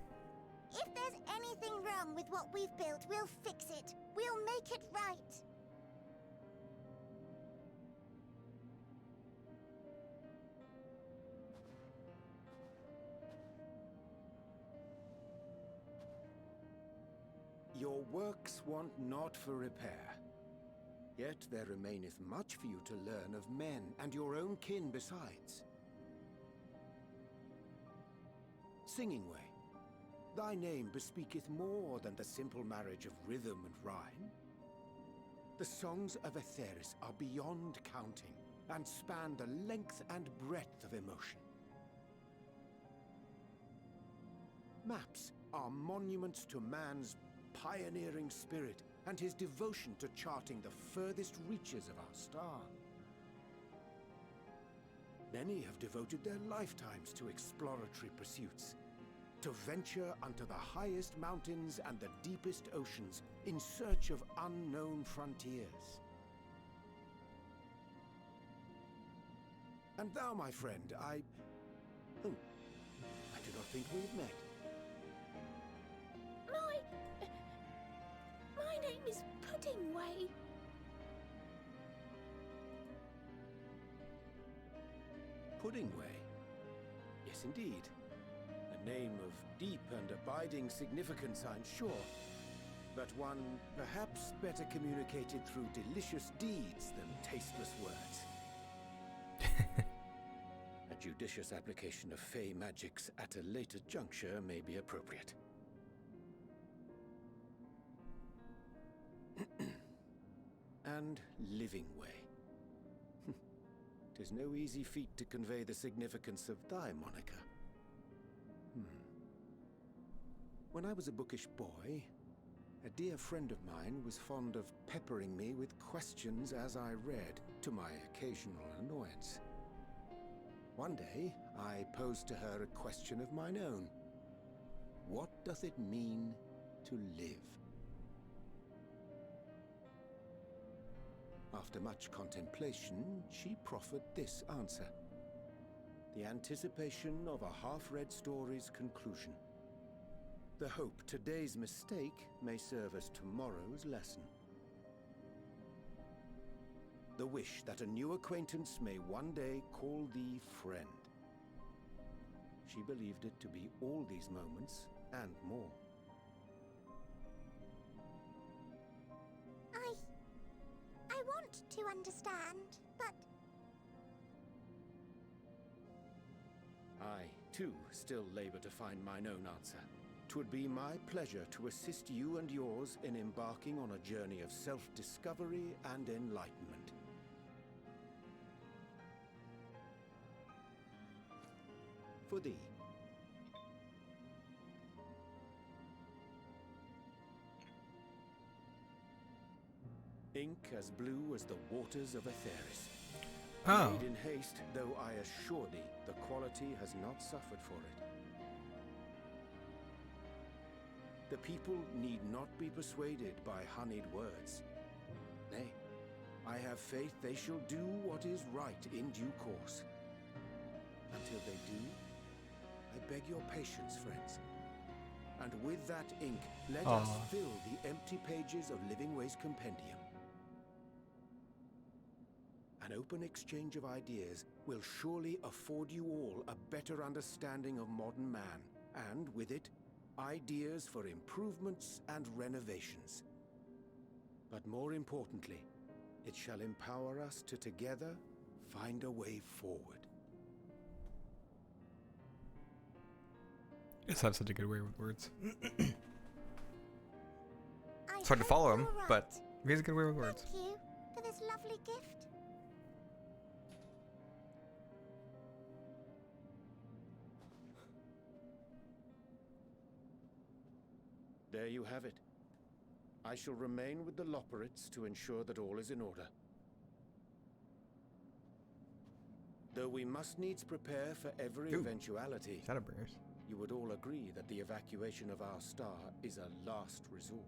If there's anything wrong with what we've built, we'll fix it. We'll make it right. Your works want not for repair. Yet there remaineth much for you to learn of men, and your own kin besides. Singing Way, thy name bespeaketh more than the simple marriage of rhythm and rhyme. The songs of Aetheris are beyond counting, and span the length and breadth of emotion. Maps are monuments to man's pioneering spirit and his devotion to charting the furthest reaches of our star. Many have devoted their lifetimes to exploratory pursuits, to venture unto the highest mountains and the deepest oceans in search of unknown frontiers. And thou, my friend, I do not think we've met. My name is Puddingway. Puddingway? Yes, indeed. A name of deep and abiding significance, I'm sure. But one perhaps better communicated through delicious deeds than tasteless words. A judicious application of fey magics at a later juncture may be appropriate. And Living Way. 'Tis no easy feat to convey the significance of thy moniker. When I was a bookish boy, a dear friend of mine was fond of peppering me with questions as I read, to my occasional annoyance. One day, I posed to her a question of mine own. What doth it mean to live? After much contemplation, she proffered this answer. The anticipation of a half-read story's conclusion. The hope today's mistake may serve as tomorrow's lesson. The wish that a new acquaintance may one day call thee friend. She believed it to be all these moments and more. I want to understand, but... I, too, still labor to find mine own answer. 'Twould be my pleasure to assist you and yours in embarking on a journey of self-discovery and enlightenment. For thee. Ink as blue as the waters of Aetheris. Oh. Made in haste, though I assure thee, the quality has not suffered for it. The people need not be persuaded by honeyed words. Nay, I have faith they shall do what is right in due course. Until they do, I beg your patience, friends. And with that ink, let us fill the empty pages of Living Way's compendium. An open exchange of ideas will surely afford you all a better understanding of modern man, and with it, ideas for improvements and renovations. But more importantly, it shall empower us to together find a way forward. Just have such a good way with words. It's hard to follow him, but he has a good way with words. Thank you for this lovely gift. There you have it. I shall remain with the Loporrits to ensure that all is in order. Though we must needs prepare for every eventuality, Shadowbringers. you would all agree that the evacuation of our star is a last resort.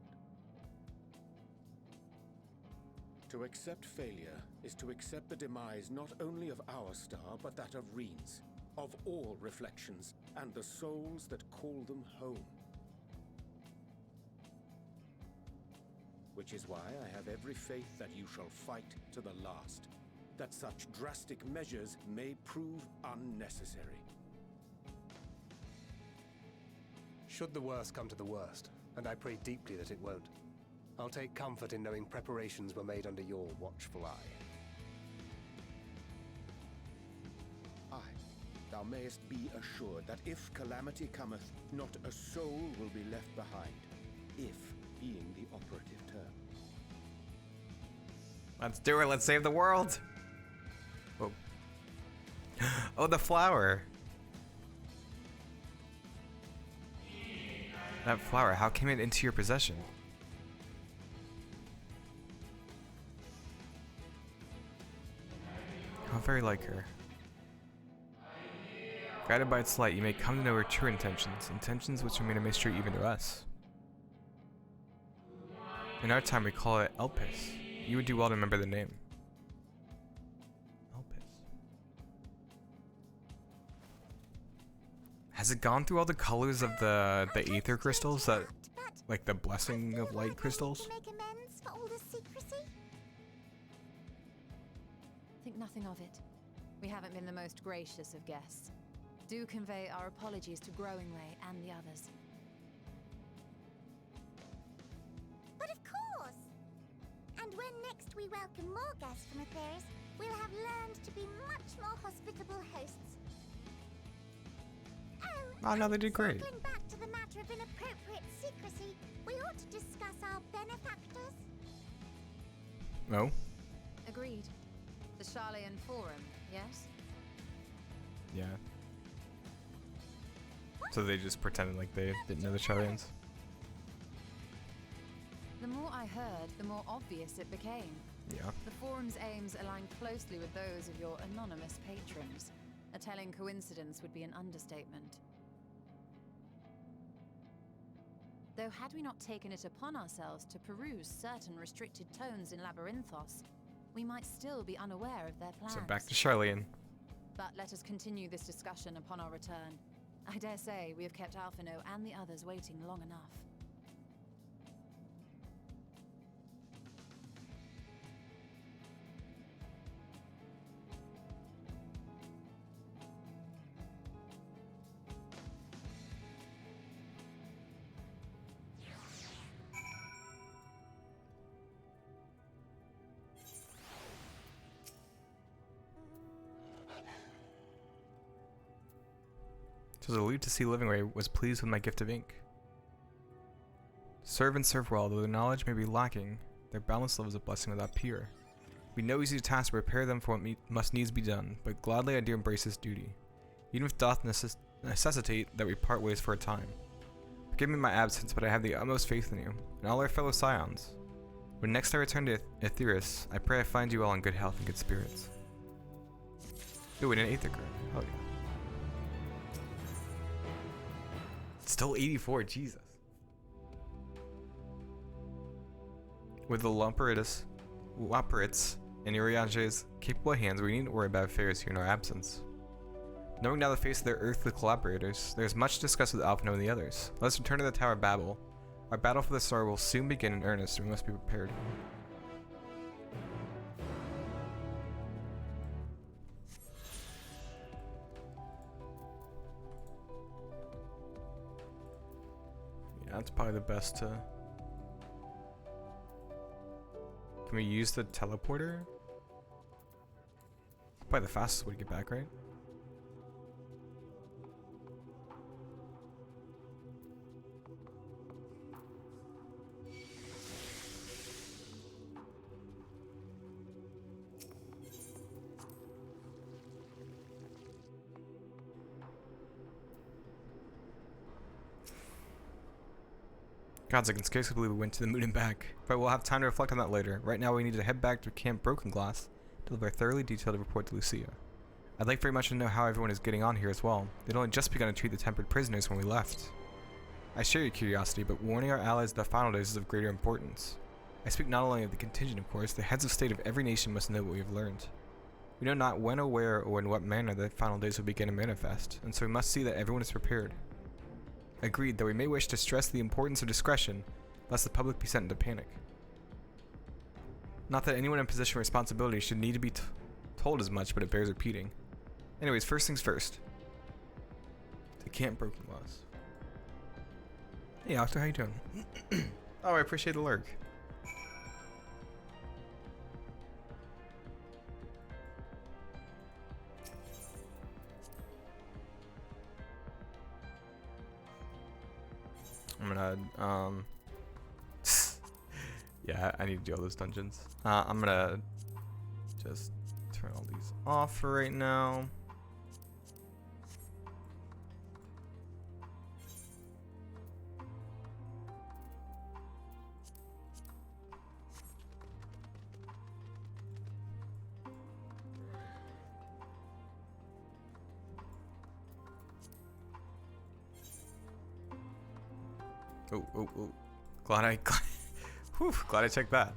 To accept failure is to accept the demise not only of our star, but that of Reen's, of all reflections, and the souls that call them home. Which is why I have every faith that you shall fight to the last, that such drastic measures may prove unnecessary. Should the worst come to the worst, and I pray deeply that it won't. I'll take comfort in knowing preparations were made under your watchful eye. Aye, thou mayest be assured that if calamity cometh, not a soul will be left behind. If being the operative term. Let's do it. Let's save the world. Oh, oh, the flower. That flower, how came it into your possession? How very like her. Guided by its light, you may come to know her true intentions, intentions which remain a mystery even to us. In our time, we call it Elpis. You would do well to remember the name. Elpis. Has it gone through all the colors of the aether crystals that, like the blessing of light crystals? Make amends for all the secrecy? Think nothing of it. We haven't been the most gracious of guests. Do convey our apologies to Growingway and the others. But of course! And when next we welcome more guests from Atheris, we'll have learned to be much more hospitable hosts. Oh no, they did great. Circling back to the matter of inappropriate secrecy, we ought to discuss our benefactors. No? Agreed. The Charlayan Forum, yes? Yeah. So they just pretended like they didn't know the Charlians? The more I heard, the more obvious it became. Yeah. The Forum's aims align closely with those of your anonymous patrons. A telling coincidence would be an understatement. Though had we not taken it upon ourselves to peruse certain restricted tones in Labyrinthos, we might still be unaware of their plans. So back to Charlian. But let us continue this discussion upon our return. I dare say we have kept Alphino and the others waiting long enough. So the relieved to see Livingway was pleased with my gift of ink. Serve and serve well, though their knowledge may be lacking, their balanced love is a blessing without peer. We know easy task to prepare them for what must needs be done, but gladly I do embrace this duty, even if it doth necessitate that we part ways for a time. Forgive me my absence, but I have the utmost faith in you, and all our fellow scions. When next I return to Atheris, I pray I find you all in good health and good spirits. Ooh, and an aether card. Hell yeah. Still 84, Jesus. With the Lamparitis and Uriange's capable hands, we needn't worry about affairs here in our absence. Knowing now the face of their earthly collaborators, there is much discussed with Alphino and the others. Let us return to the Tower of Babel. Our battle for the star will soon begin in earnest, and we must be prepared. Yeah, that's probably the best to... Can we use the teleporter? Probably the fastest way to get back, right? Gods, I can scarcely believe we went to the moon and back, but we'll have time to reflect on that later. Right now we need to head back to Camp Broken Glass to deliver a thoroughly detailed report to Lucia. I'd like very much to know how everyone is getting on here as well. They'd only just begun to treat the tempered prisoners when we left. I share your curiosity, but warning our allies of the final days is of greater importance. I speak not only of the contingent, of course, the heads of state of every nation must know what we have learned. We know not when or where or in what manner the final days will begin to manifest, and so we must see that everyone is prepared. Agreed, though we may wish to stress the importance of discretion, lest the public be sent into panic. Not that anyone in position of responsibility should need to be told as much, but it bears repeating. Anyways, first things first. To Camp Broken Glass. Hey, Octo, how you doing? Oh, I appreciate the lurk. I'm gonna, yeah, I need to do all those dungeons. I'm gonna just turn all these off for right now. Oh. Glad I checked that.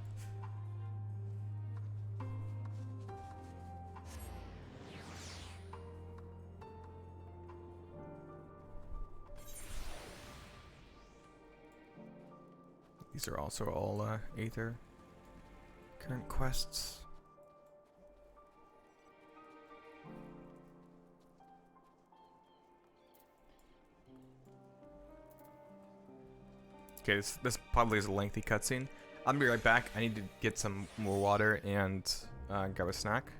These are also all Aether current quests. Okay, this probably is a lengthy cutscene. I'll be right back. I need to get some more water and grab a snack.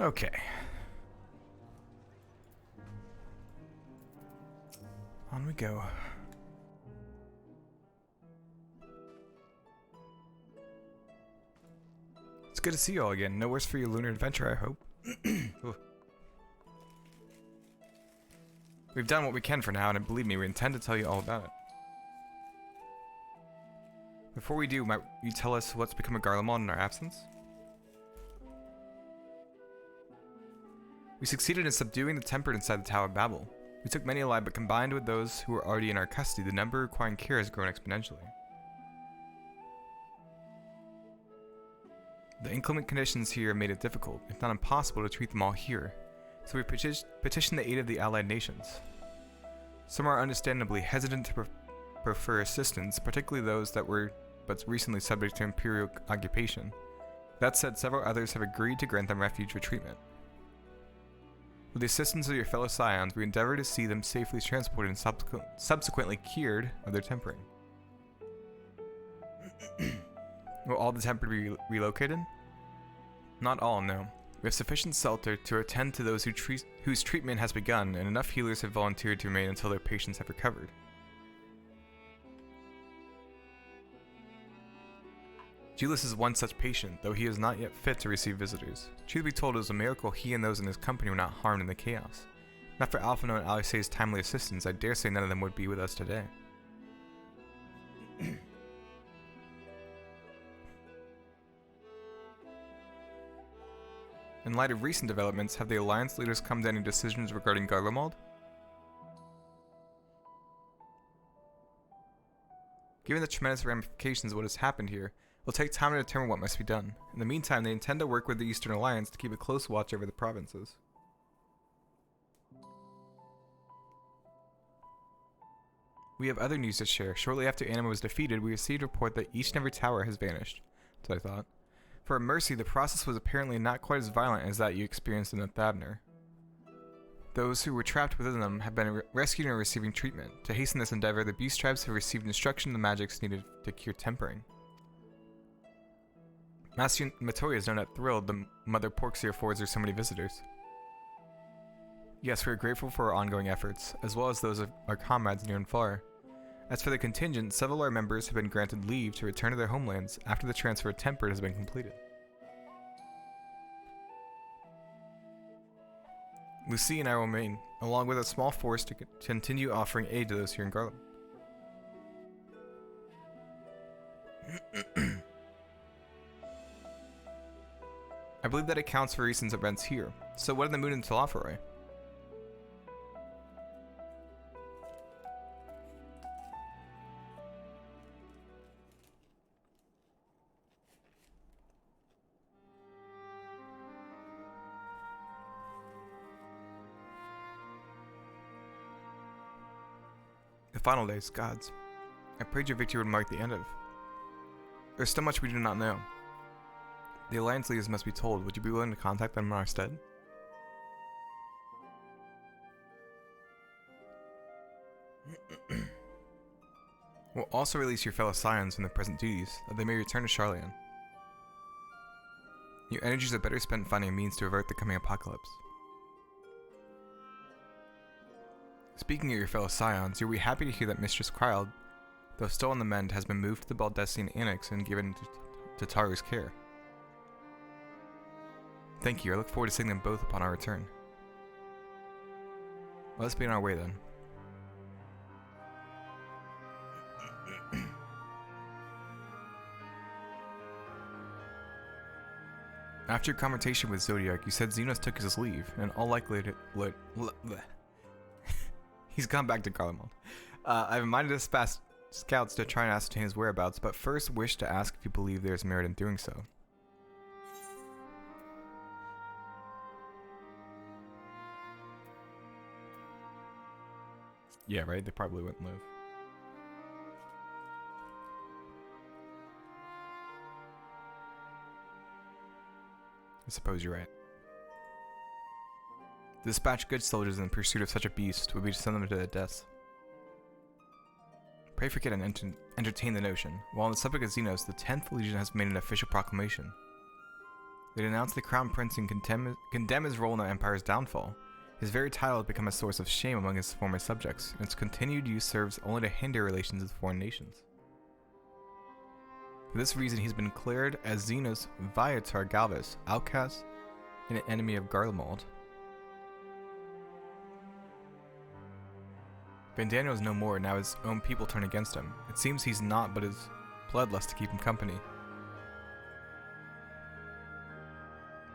Okay. On we go. It's good to see you all again. No worse for your lunar adventure, I hope. We've done what we can for now, and believe me, we intend to tell you all about it. Before we do, might you tell us what's become of Garlemald in our absence? We succeeded in subduing the tempered inside the Tower of Babel. We took many alive, but combined with those who were already in our custody, the number requiring care has grown exponentially. The inclement conditions here made it difficult, if not impossible, to treat them all here, so we petitioned the aid of the allied nations. Some are understandably hesitant to prefer assistance, particularly those that were but recently subject to imperial occupation. That said, several others have agreed to grant them refuge or treatment. With the assistance of your fellow scions, we endeavor to see them safely transported and subsequently cured of their tempering. Will all the tempered be relocated? Not all, no. We have sufficient shelter to attend to those whose treatment has begun, and enough healers have volunteered to remain until their patients have recovered. Julius is one such patient, though he is not yet fit to receive visitors. Truth be told, it was a miracle he and those in his company were not harmed in the chaos. Not for Alphino and Alice's timely assistance, I dare say none of them would be with us today. In light of recent developments, have the Alliance leaders come to any decisions regarding Garlemald? Given the tremendous ramifications of what has happened here, it will take time to determine what must be done. In the meantime, they intend to work with the Eastern Alliance to keep a close watch over the provinces. We have other news to share. Shortly after Anima was defeated, we received a report that each and every tower has vanished. That's what I thought. For a mercy, the process was apparently not quite as violent as that you experienced in the Thavner. Those who were trapped within them have been rescued and are receiving treatment. To hasten this endeavor, the beast tribes have received instruction on the magics needed to cure tempering. Master Matoya is no doubt thrilled the Mother Porkseer affords her so many visitors. Yes, we are grateful for our ongoing efforts, as well as those of our comrades near and far. As for the contingent, several of our members have been granted leave to return to their homelands after the transfer of Tempered has been completed. Lucy and I will remain, along with a small force to continue offering aid to those here in Garland. I believe that accounts for recent events here. So what did the Moon and Telephoroi? The final days, gods. I prayed your victory would mark the end of. There's still much we do not know. The Alliance leaders must be told. Would you be willing to contact them in our stead? We'll also release your fellow Scions from their present duties, that they may return to Charlian. Your energies are better spent finding a means to avert the coming apocalypse. Speaking of your fellow Scions, you'll be happy to hear that Mistress Kryld, though still on the mend, has been moved to the Baldessian Annex and given to Taru's care. Thank you, I look forward to seeing them both upon our return. Let us be on our way then. After your conversation with Zodiac, you said Xenos took his leave, and in all likelihood, he's gone back to Garlemald. I've reminded his past scouts to try and ascertain his whereabouts, but first wish to ask if you believe there is merit in doing so. Yeah, right? They probably wouldn't live. I suppose you're right. To dispatch good soldiers in pursuit of such a beast would be to send them to their deaths. Pray forget and entertain the notion. While on the subject of Xenos, the 10th Legion has made an official proclamation. They denounce the Crown Prince and condemn his role in the Empire's downfall. His very title has become a source of shame among his former subjects, and its continued use serves only to hinder relations with foreign nations. For this reason, he's been declared as Xenos Viatar Galvus, outcast and an enemy of Garlemald. Van Daniel is no more, now his own people turn against him. It seems he's not, but his bloodlust to keep him company.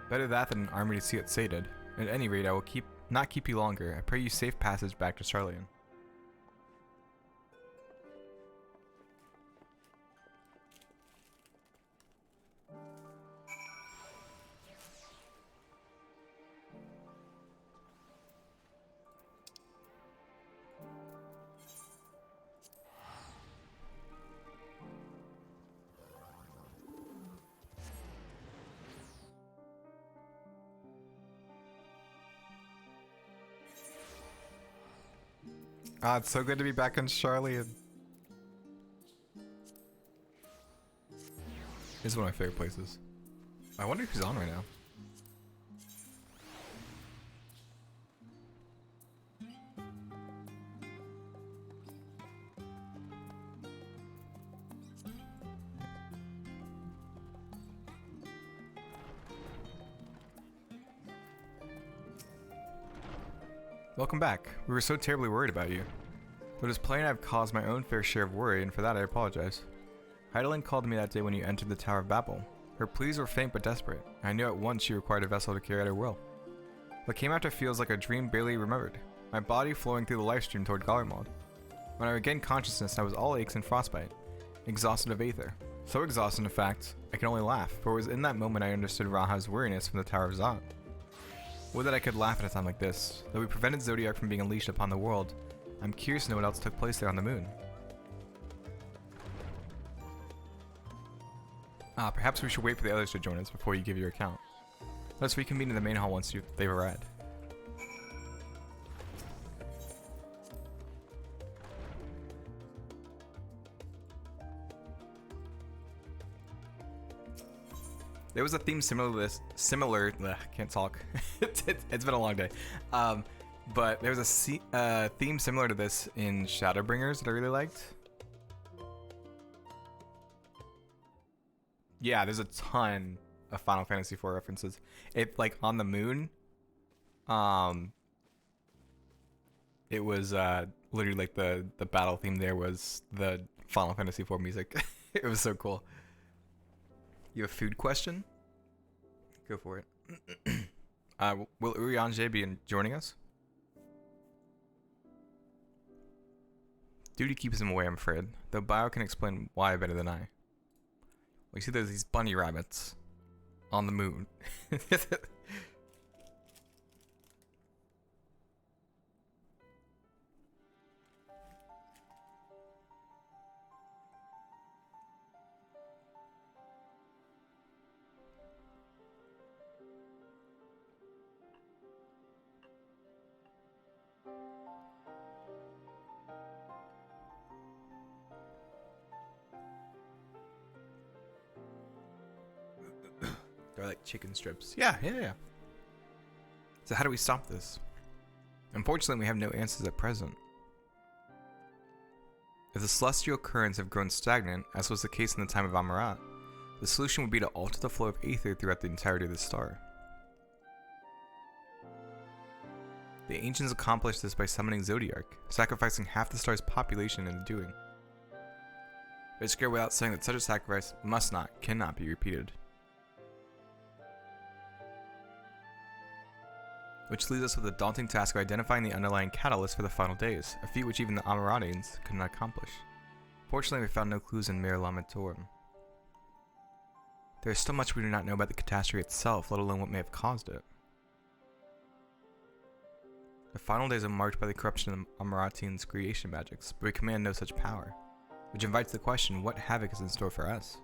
Better that than an army to see it sated. At any rate, I will not keep you longer. I pray you safe passage back to Charlian. Ah, it's so good to be back in Charlian. This is one of my favorite places. I wonder who's on right now. Welcome back. We were so terribly worried about you. Though it is plain I have caused my own fair share of worry, and for that I apologize. Heidelin called to me that day when you entered the Tower of Babel. Her pleas were faint but desperate. I knew at once she required a vessel to carry out her will. What came after feels like a dream barely remembered. My body flowing through the life stream toward Garlemald. When I regained consciousness, I was all aches and frostbite, exhausted of aether. So exhausted, in fact, I can only laugh, for it was in that moment I understood Raha's weariness from the Tower of Zod. Would that I could laugh at a time like this. Though we prevented Zodiac from being unleashed upon the world, I'm curious to know what else took place there on the moon. Perhaps we should wait for the others to join us before you give your account. Let us reconvene in the main hall once they've arrived. There was a theme similar to this. Can't talk. it's been a long day. But there was a theme similar to this in Shadowbringers that I really liked. Yeah, there's a ton of Final Fantasy IV references. It like on the moon. It was literally like the battle theme there was the Final Fantasy IV music. It was so cool. You have a food question? Go for it. Will Urianger be joining us? Duty keeps him away, I'm afraid. Though Bio can explain why better than I. We see there's these bunny rabbits on the moon. They're like chicken strips. Yeah. So how do we stop this? Unfortunately, we have no answers at present. If the celestial currents have grown stagnant, as was the case in the time of Amarat, the solution would be to alter the flow of aether throughout the entirety of the star. The ancients accomplished this by summoning Zodiac, sacrificing half the star's population in the doing. It's clear without saying that such a sacrifice cannot be repeated. Which leaves us with the daunting task of identifying the underlying catalyst for the final days, a feat which even the Amaradians could not accomplish. Fortunately, we found no clues in Mir Lamatorum. There is still much we do not know about the catastrophe itself, let alone what may have caused it. The final days are marked by the corruption of the Amaratians' creation magics, but we command no such power, which invites the question, what havoc is in store for us?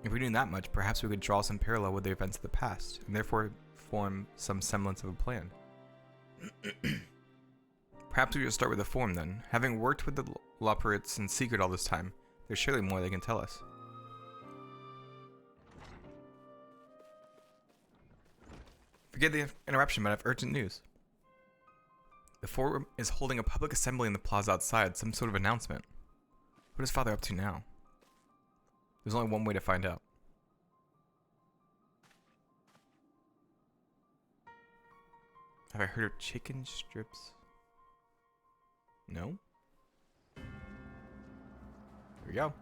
If we knew that much, perhaps we could draw some parallel with the events of the past, and therefore form some semblance of a plan. Perhaps we should start with a form then. Having worked with the Loporrits in secret all this time, there's surely more they can tell us. Forgive the interruption, but I have urgent news. The forum is holding a public assembly in the plaza outside, some sort of announcement. What is Father up to now? There's only one way to find out. Have I heard of chicken strips? No? Here we go.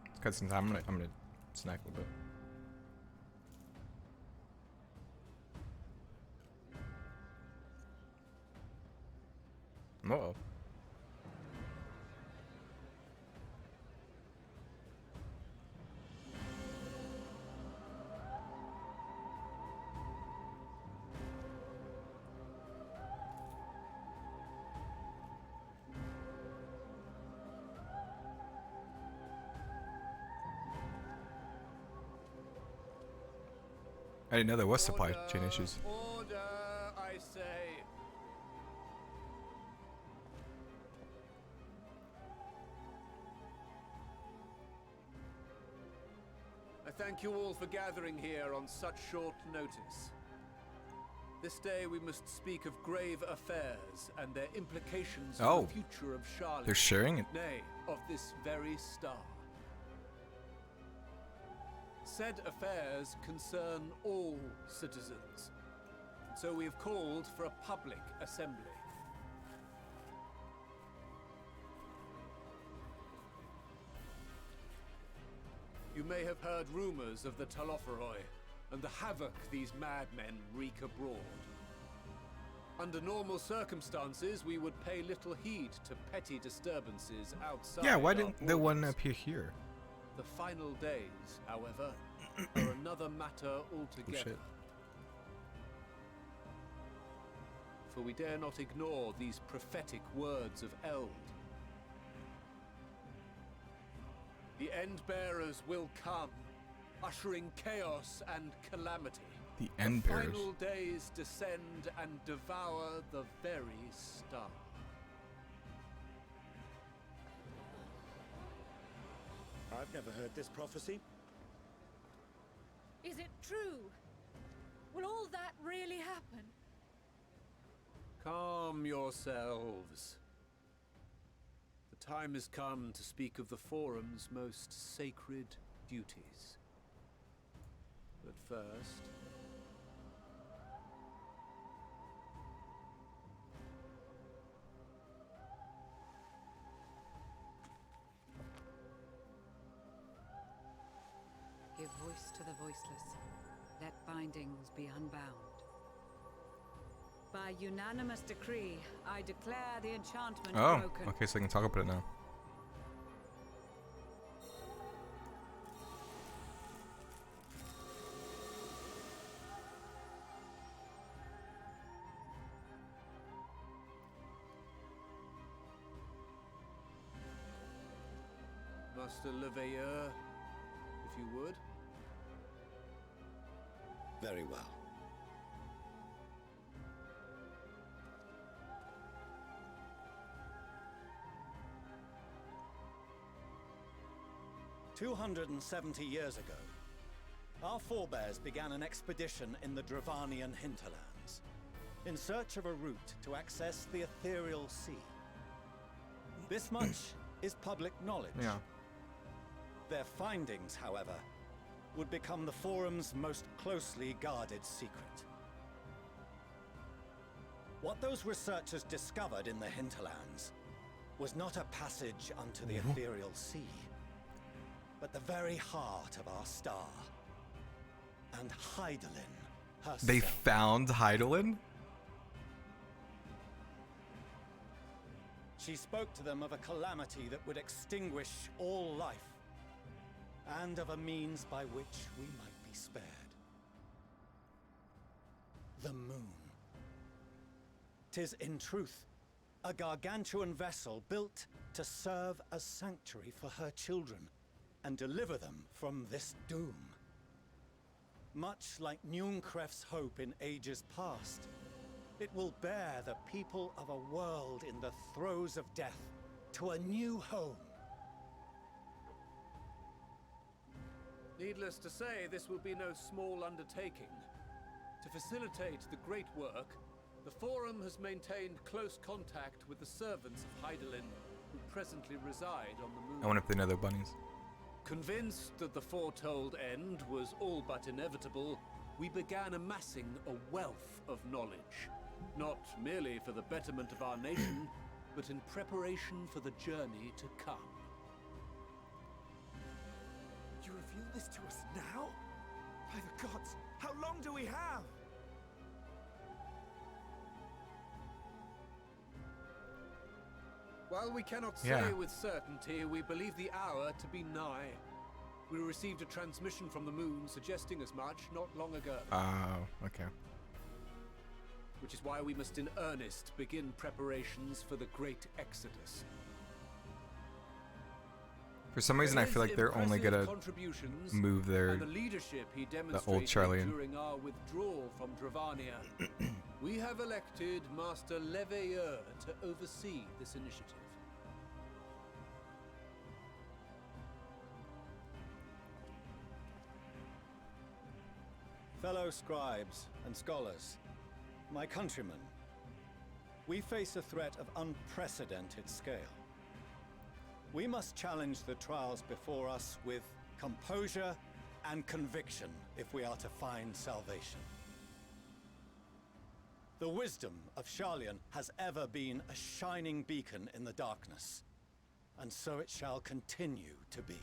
Let's cut some time. I'm gonna snack a little bit. Uh-oh. I didn't know there was supply chain issues. Order, I say. I thank you all for gathering here on such short notice. This day we must speak of grave affairs and their implications for the future of Charlotte. They're sharing it. Nay, of this very star. Said affairs concern all citizens, so we have called for a public assembly. You may have heard rumors of the Talopheroi and the havoc these madmen wreak abroad. Under normal circumstances, we would pay little heed to petty disturbances outside. Yeah, why our didn't the one borders. appear here? The final days, however, are another matter altogether. shit. For we dare not ignore these prophetic words of Eld. The End-Bearers will come, ushering chaos and calamity. The End-Bearers. Final days descend and devour the very star. I've never heard this prophecy. Is it true? Will all that really happen? Calm yourselves. The time has come to speak of the Forum's most sacred duties. But first... Give voice to the voiceless. Let bindings be unbound. By unanimous decree, I declare the enchantment Oh, broken. okay, so I can talk about it now. Master Leveilleur, if you would. Very well. "270 years ago, our forebears began an expedition in the Dravanian hinterlands, in search of a route to access the ethereal sea. This much is public knowledge. Yeah. Their findings, however, would become the Forum's most closely guarded secret. What those researchers discovered in the hinterlands was not a passage unto the ethereal sea, but the very heart of our star. And Hydaelyn herself. They found Hydaelyn? She spoke to them of a calamity that would extinguish all life, and of a means by which we might be spared. The moon. 'Tis in truth a gargantuan vessel built to serve as sanctuary for her children and deliver them from this doom. Much like Nunkref's hope in ages past, it will bear the people of a world in the throes of death to a new home. Needless to say, this will be no small undertaking. To facilitate the great work, the Forum has maintained close contact with the servants of Hydaelyn, who presently reside on the moon. I wonder if they know their bunnies. Convinced that the foretold end was all but inevitable, we began amassing a wealth of knowledge, not merely for the betterment of our nation, but in preparation for the journey to come. You reveal this to us now? By the gods, how long do we have? While we cannot say Yeah. with certainty, we believe the hour to be nigh. We received a transmission from the moon suggesting as much not long ago, Oh, okay. which is why we must in earnest begin preparations for the great exodus. For some reason, I feel like they're only Impressive gonna contributions move their and the leadership he old demonstrated Charlian. during our withdrawal from Dravania. We have elected Master Leveilleur to oversee this initiative. Fellow scribes and scholars, my countrymen, we face a threat of unprecedented scale. We must challenge the trials before us with composure and conviction if we are to find salvation. The wisdom of Sharlayan has ever been a shining beacon in the darkness, and so it shall continue to be.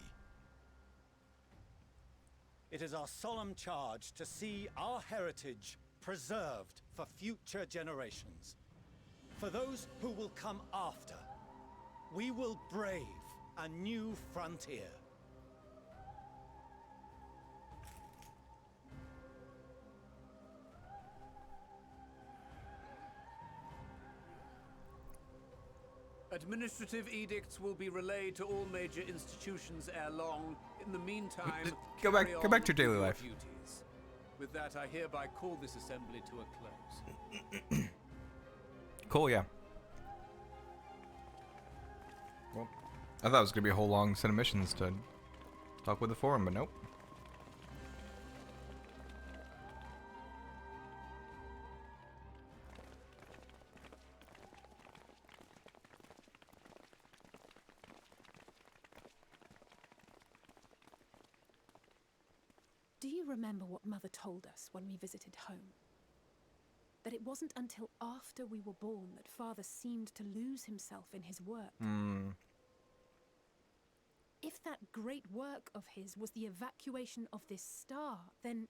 It is our solemn charge to see our heritage preserved for future generations. For those who will come after, we will brave a new frontier. Administrative edicts will be relayed to all major institutions ere long. In the meantime, Go back to your daily your life. duties. With that, I hereby call this assembly to a close. Cool, yeah. Well, I thought it was gonna be a whole long set of missions to talk with the forum, but nope. Do you remember what Mother told us when we visited home? That it wasn't until after we were born that Father seemed to lose himself in his work. If that great work of his was the evacuation of this star, then...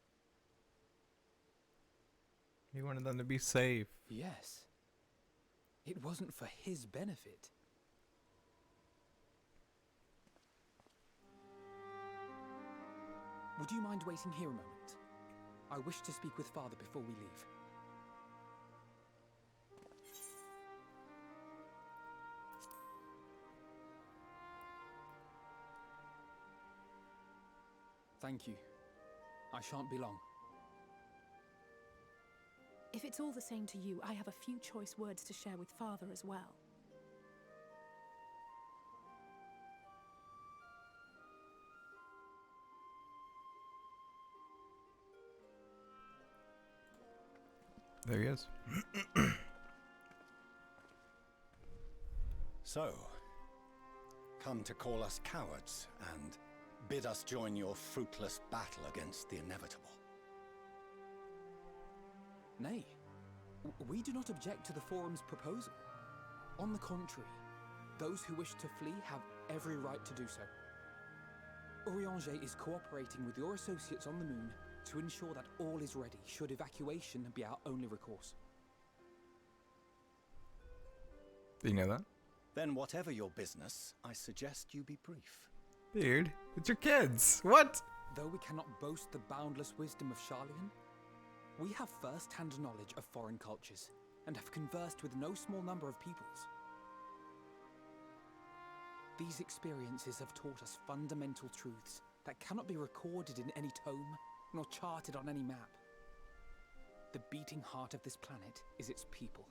He wanted them to be safe. Yes. It wasn't for his benefit. Would you mind waiting here a moment? I wish to speak with Father before we leave. Thank you. I shan't be long. If it's all the same to you, I have a few choice words to share with Father as well. There he is. So, come to call us cowards and bid us join your fruitless battle against the inevitable. Nay, we do not object to the Forum's proposal. On the contrary, those who wish to flee have every right to do so. Urianger is cooperating with your associates on the moon to ensure that all is ready should evacuation be our only recourse. Do you know that? Then whatever your business, I suggest you be brief. Dude, it's your kids. What? Though we cannot boast the boundless wisdom of Sharlayan, we have first-hand knowledge of foreign cultures and have conversed with no small number of peoples. These experiences have taught us fundamental truths that cannot be recorded in any tome nor charted on any map. The beating heart of this planet is its people,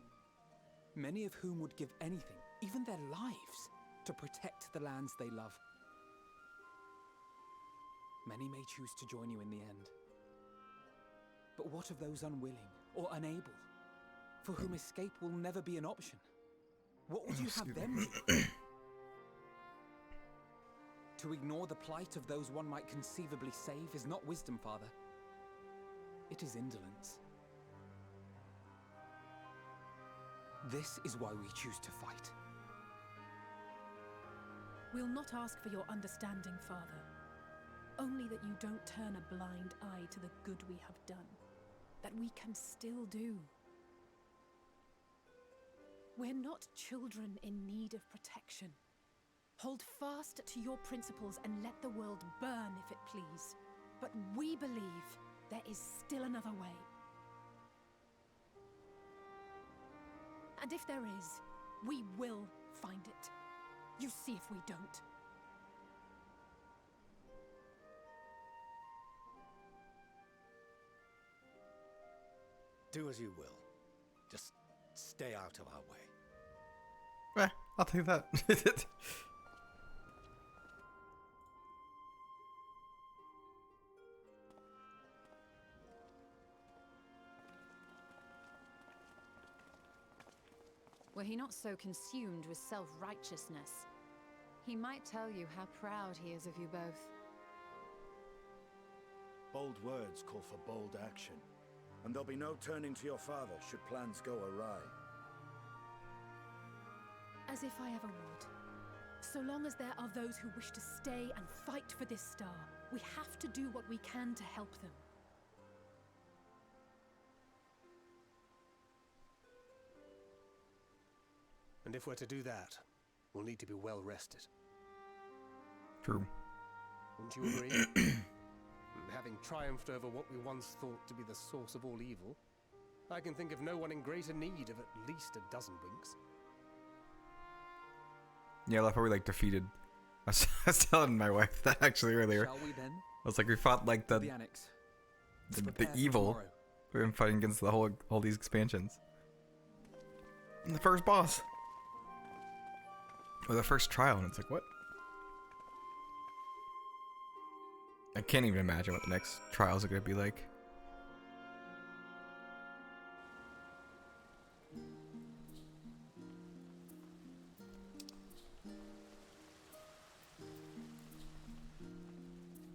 many of whom would give anything, even their lives, to protect the lands they love. Many may choose to join you in the end. But what of those unwilling or unable, for whom escape will never be an option? What would you have them do? To ignore the plight of those one might conceivably save is not wisdom, Father. It is indolence. This is why we choose to fight. We'll not ask for your understanding, Father. Only that you don't turn a blind eye to the good we have done. That we can still do. We're not children in need of protection. Hold fast to your principles and let the world burn if it please. But we believe there is still another way. And if there is, we will find it. You see if we don't. Do as you will. Just stay out of our way. I'll take that. Were he not so consumed with self-righteousness, he might tell you how proud he is of you both. Bold words call for bold action. And there'll be no turning to your father should plans go awry. As if I ever would. So long as there are those who wish to stay and fight for this star, we have to do what we can to help them. And if we're to do that, we'll need to be well rested. True. Wouldn't you agree? And having triumphed over what we once thought to be the source of all evil, I can think of no one in greater need of at least a dozen winks. Yeah, I love how we like defeated. I was telling my wife that actually earlier. Shall we then? I was like, we fought like the annex. the evil. We've been fighting against all these expansions. And the first boss. Or the first trial, and it's like, what? I can't even imagine what the next trials are gonna be like.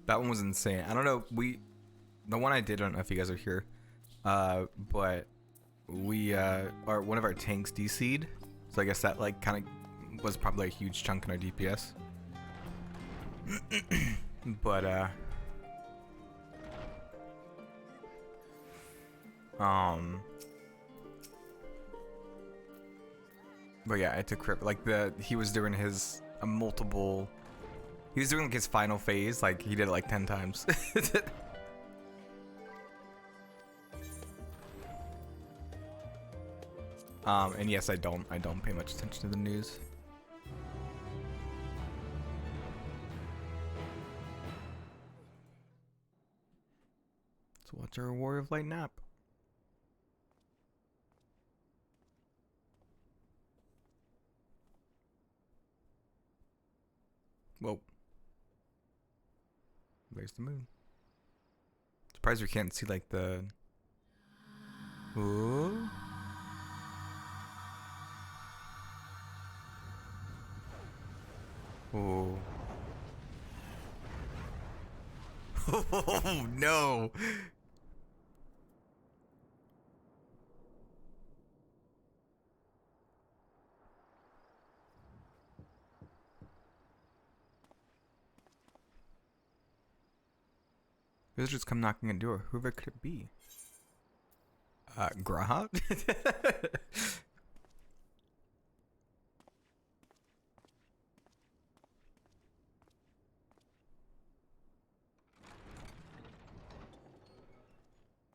That one was insane. I don't know, the one I did, I don't know if you guys are here, but we, one of our tanks DC'd, so I guess that like kind of was probably a huge chunk in our DPS. But yeah, it took forever. Like he was doing his he was doing like his final phase, like he did it like 10 times. And yes, I don't pay much attention to the news. Let's watch our Warrior of Light nap. Whoa. There's the moon. Surprised we can't see like the... Ooh. Oh. Oh no. Visitors come knocking on the door. Whoever could it be? Graha?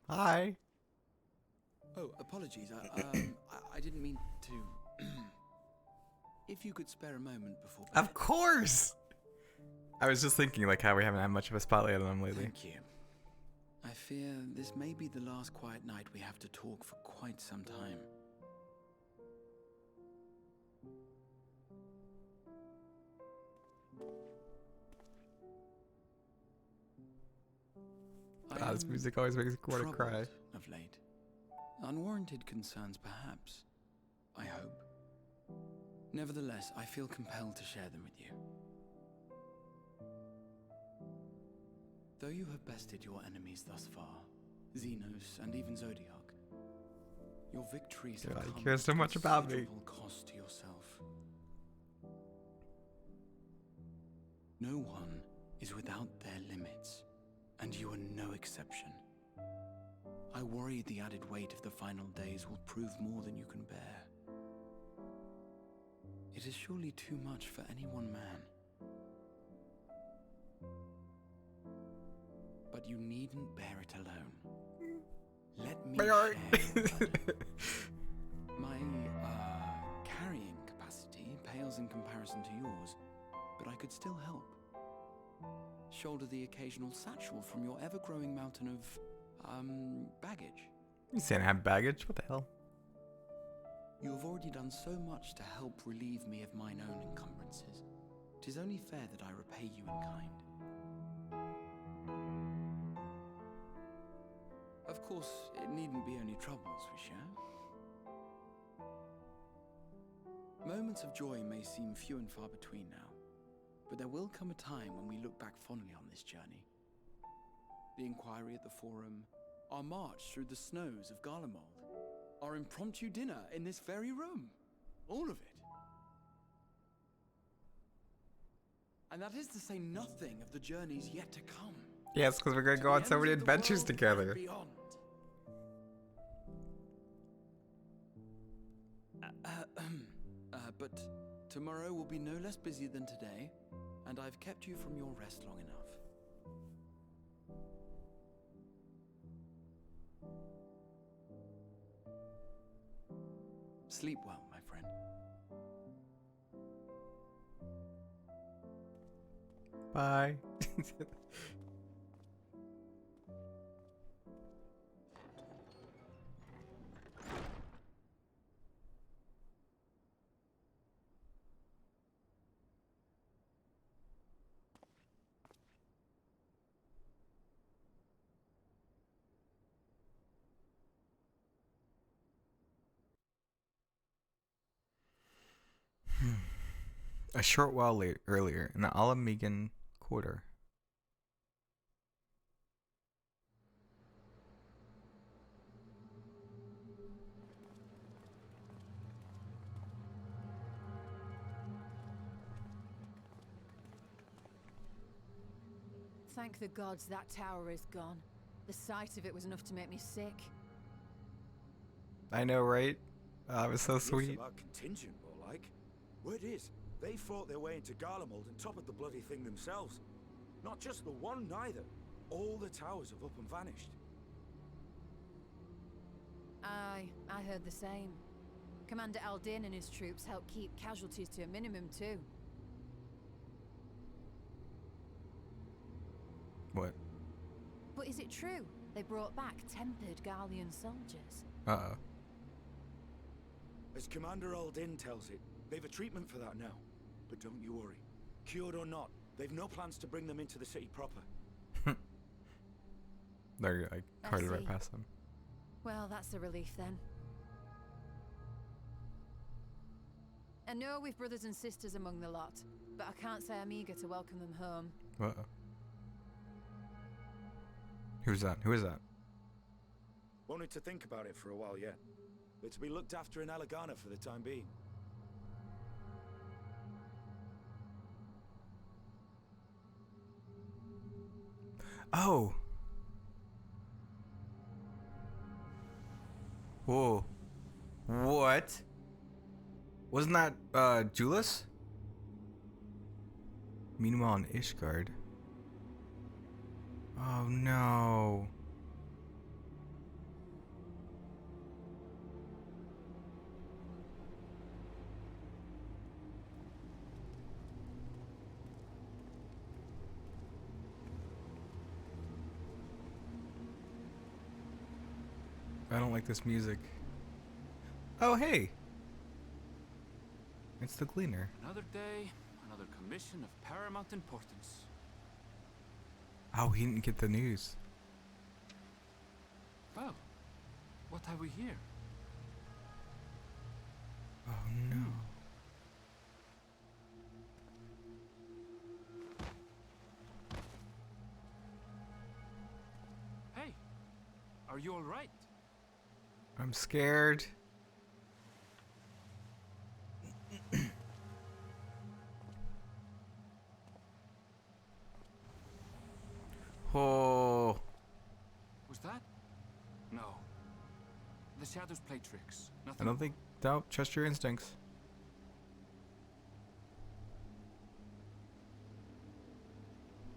Hi. Oh, apologies. I didn't mean to. If you could spare a moment before. Of course. I was just thinking like how we haven't had much of a spotlight on them lately. Thank you. I fear this may be the last quiet night we have to talk for quite some time. This music always makes me want to cry. Of late. Unwarranted concerns, perhaps. I hope. Nevertheless, I feel compelled to share them with you. Though you have bested your enemies thus far, Xenos and even Zodiac, your victories have come you care so much about me. Cost to yourself. No one is without their limits, and you are no exception. I worry the added weight of the final days will prove more than you can bear. It is surely too much for any one man. But you needn't bear it alone. Let me share your burden. My, carrying capacity pales in comparison to yours, but I could still help. Shoulder the occasional satchel from your ever-growing mountain of, baggage. You saying I have baggage? What the hell? You have already done so much to help relieve me of mine own encumbrances. 'Tis only fair that I repay you in kind. Of course, it needn't be only troubles we share. Moments of joy may seem few and far between now, but there will come a time when we look back fondly on this journey. The inquiry at the Forum, our march through the snows of Garlemald, our impromptu dinner in this very room. All of it. And that is to say nothing of the journeys yet to come. Yes, because we're gonna go on so many adventures together. Beyond. But tomorrow will be no less busy than today, and I've kept you from your rest long enough. Sleep well, my friend. Bye. A short while earlier, in the Alamegan quarter. Thank the gods that tower is gone. The sight of it was enough to make me sick. I know, right? It was so sweet. About contingent, more like. Word is, they fought their way into Garlemald and toppled the bloody thing themselves. Not just the one, neither. All the towers have up and vanished. Aye, I heard the same. Commander Aldin and his troops helped keep casualties to a minimum too. What? But is it true? They brought back tempered Garlean soldiers. Uh-oh. As Commander Aldin tells it, they've a treatment for that now. But don't you worry. Cured or not, they've no plans to bring them into the city proper. There, I carted right past them. Well, that's a relief then. I know we've brothers and sisters among the lot, but I can't say I'm eager to welcome them home. Uh-oh. Who's that? Who is that? Wanted to think about it for a while yet. But to be looked after in Alagana for the time being. Oh! Whoa. What? Wasn't that, Julius? Meanwhile in Ishgard. Oh no. I don't like this music. Oh, hey! It's the Gleaner. Another day, another commission of paramount importance. Oh, he didn't get the news. Well, what have we here? Oh no. Hey, are you all right? I'm scared. Oh. Was that? No. The shadows play tricks. Nothing. I don't think. Don't trust your instincts.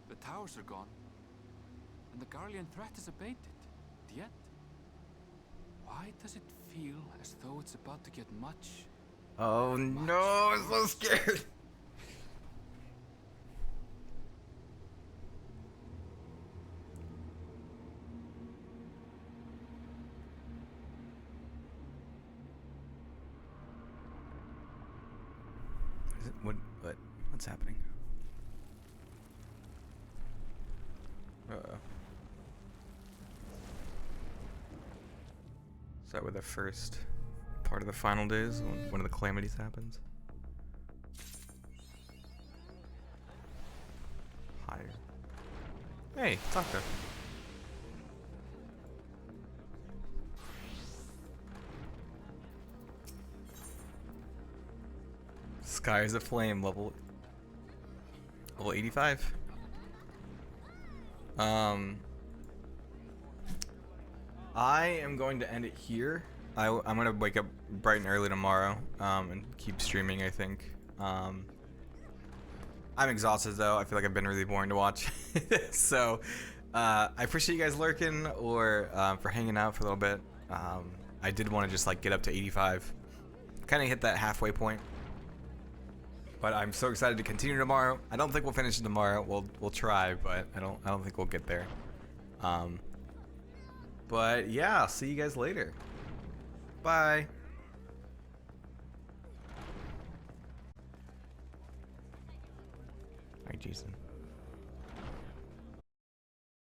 The towers are gone, and the Garlean threat is abated. Yet, why does it feel as though it's about to get much? Oh no! I'm so scared. What's happening? Uh-oh. Is that where the first part of the final day is? When one of the calamities happens? Higher. Hey, Taka. Sky is a Flame, level 85. I am going to end it here. I'm gonna wake up bright and early tomorrow and keep streaming, I think. I'm exhausted though. I feel like I've been really boring to watch. So I appreciate you guys lurking or for hanging out for a little bit. I did want to just like get up to 85, kind of hit that halfway point. But I'm so excited to continue tomorrow. I don't think we'll finish it tomorrow. We'll try, but I don't think we'll get there. But yeah, I'll see you guys later. Bye. All right, Jason.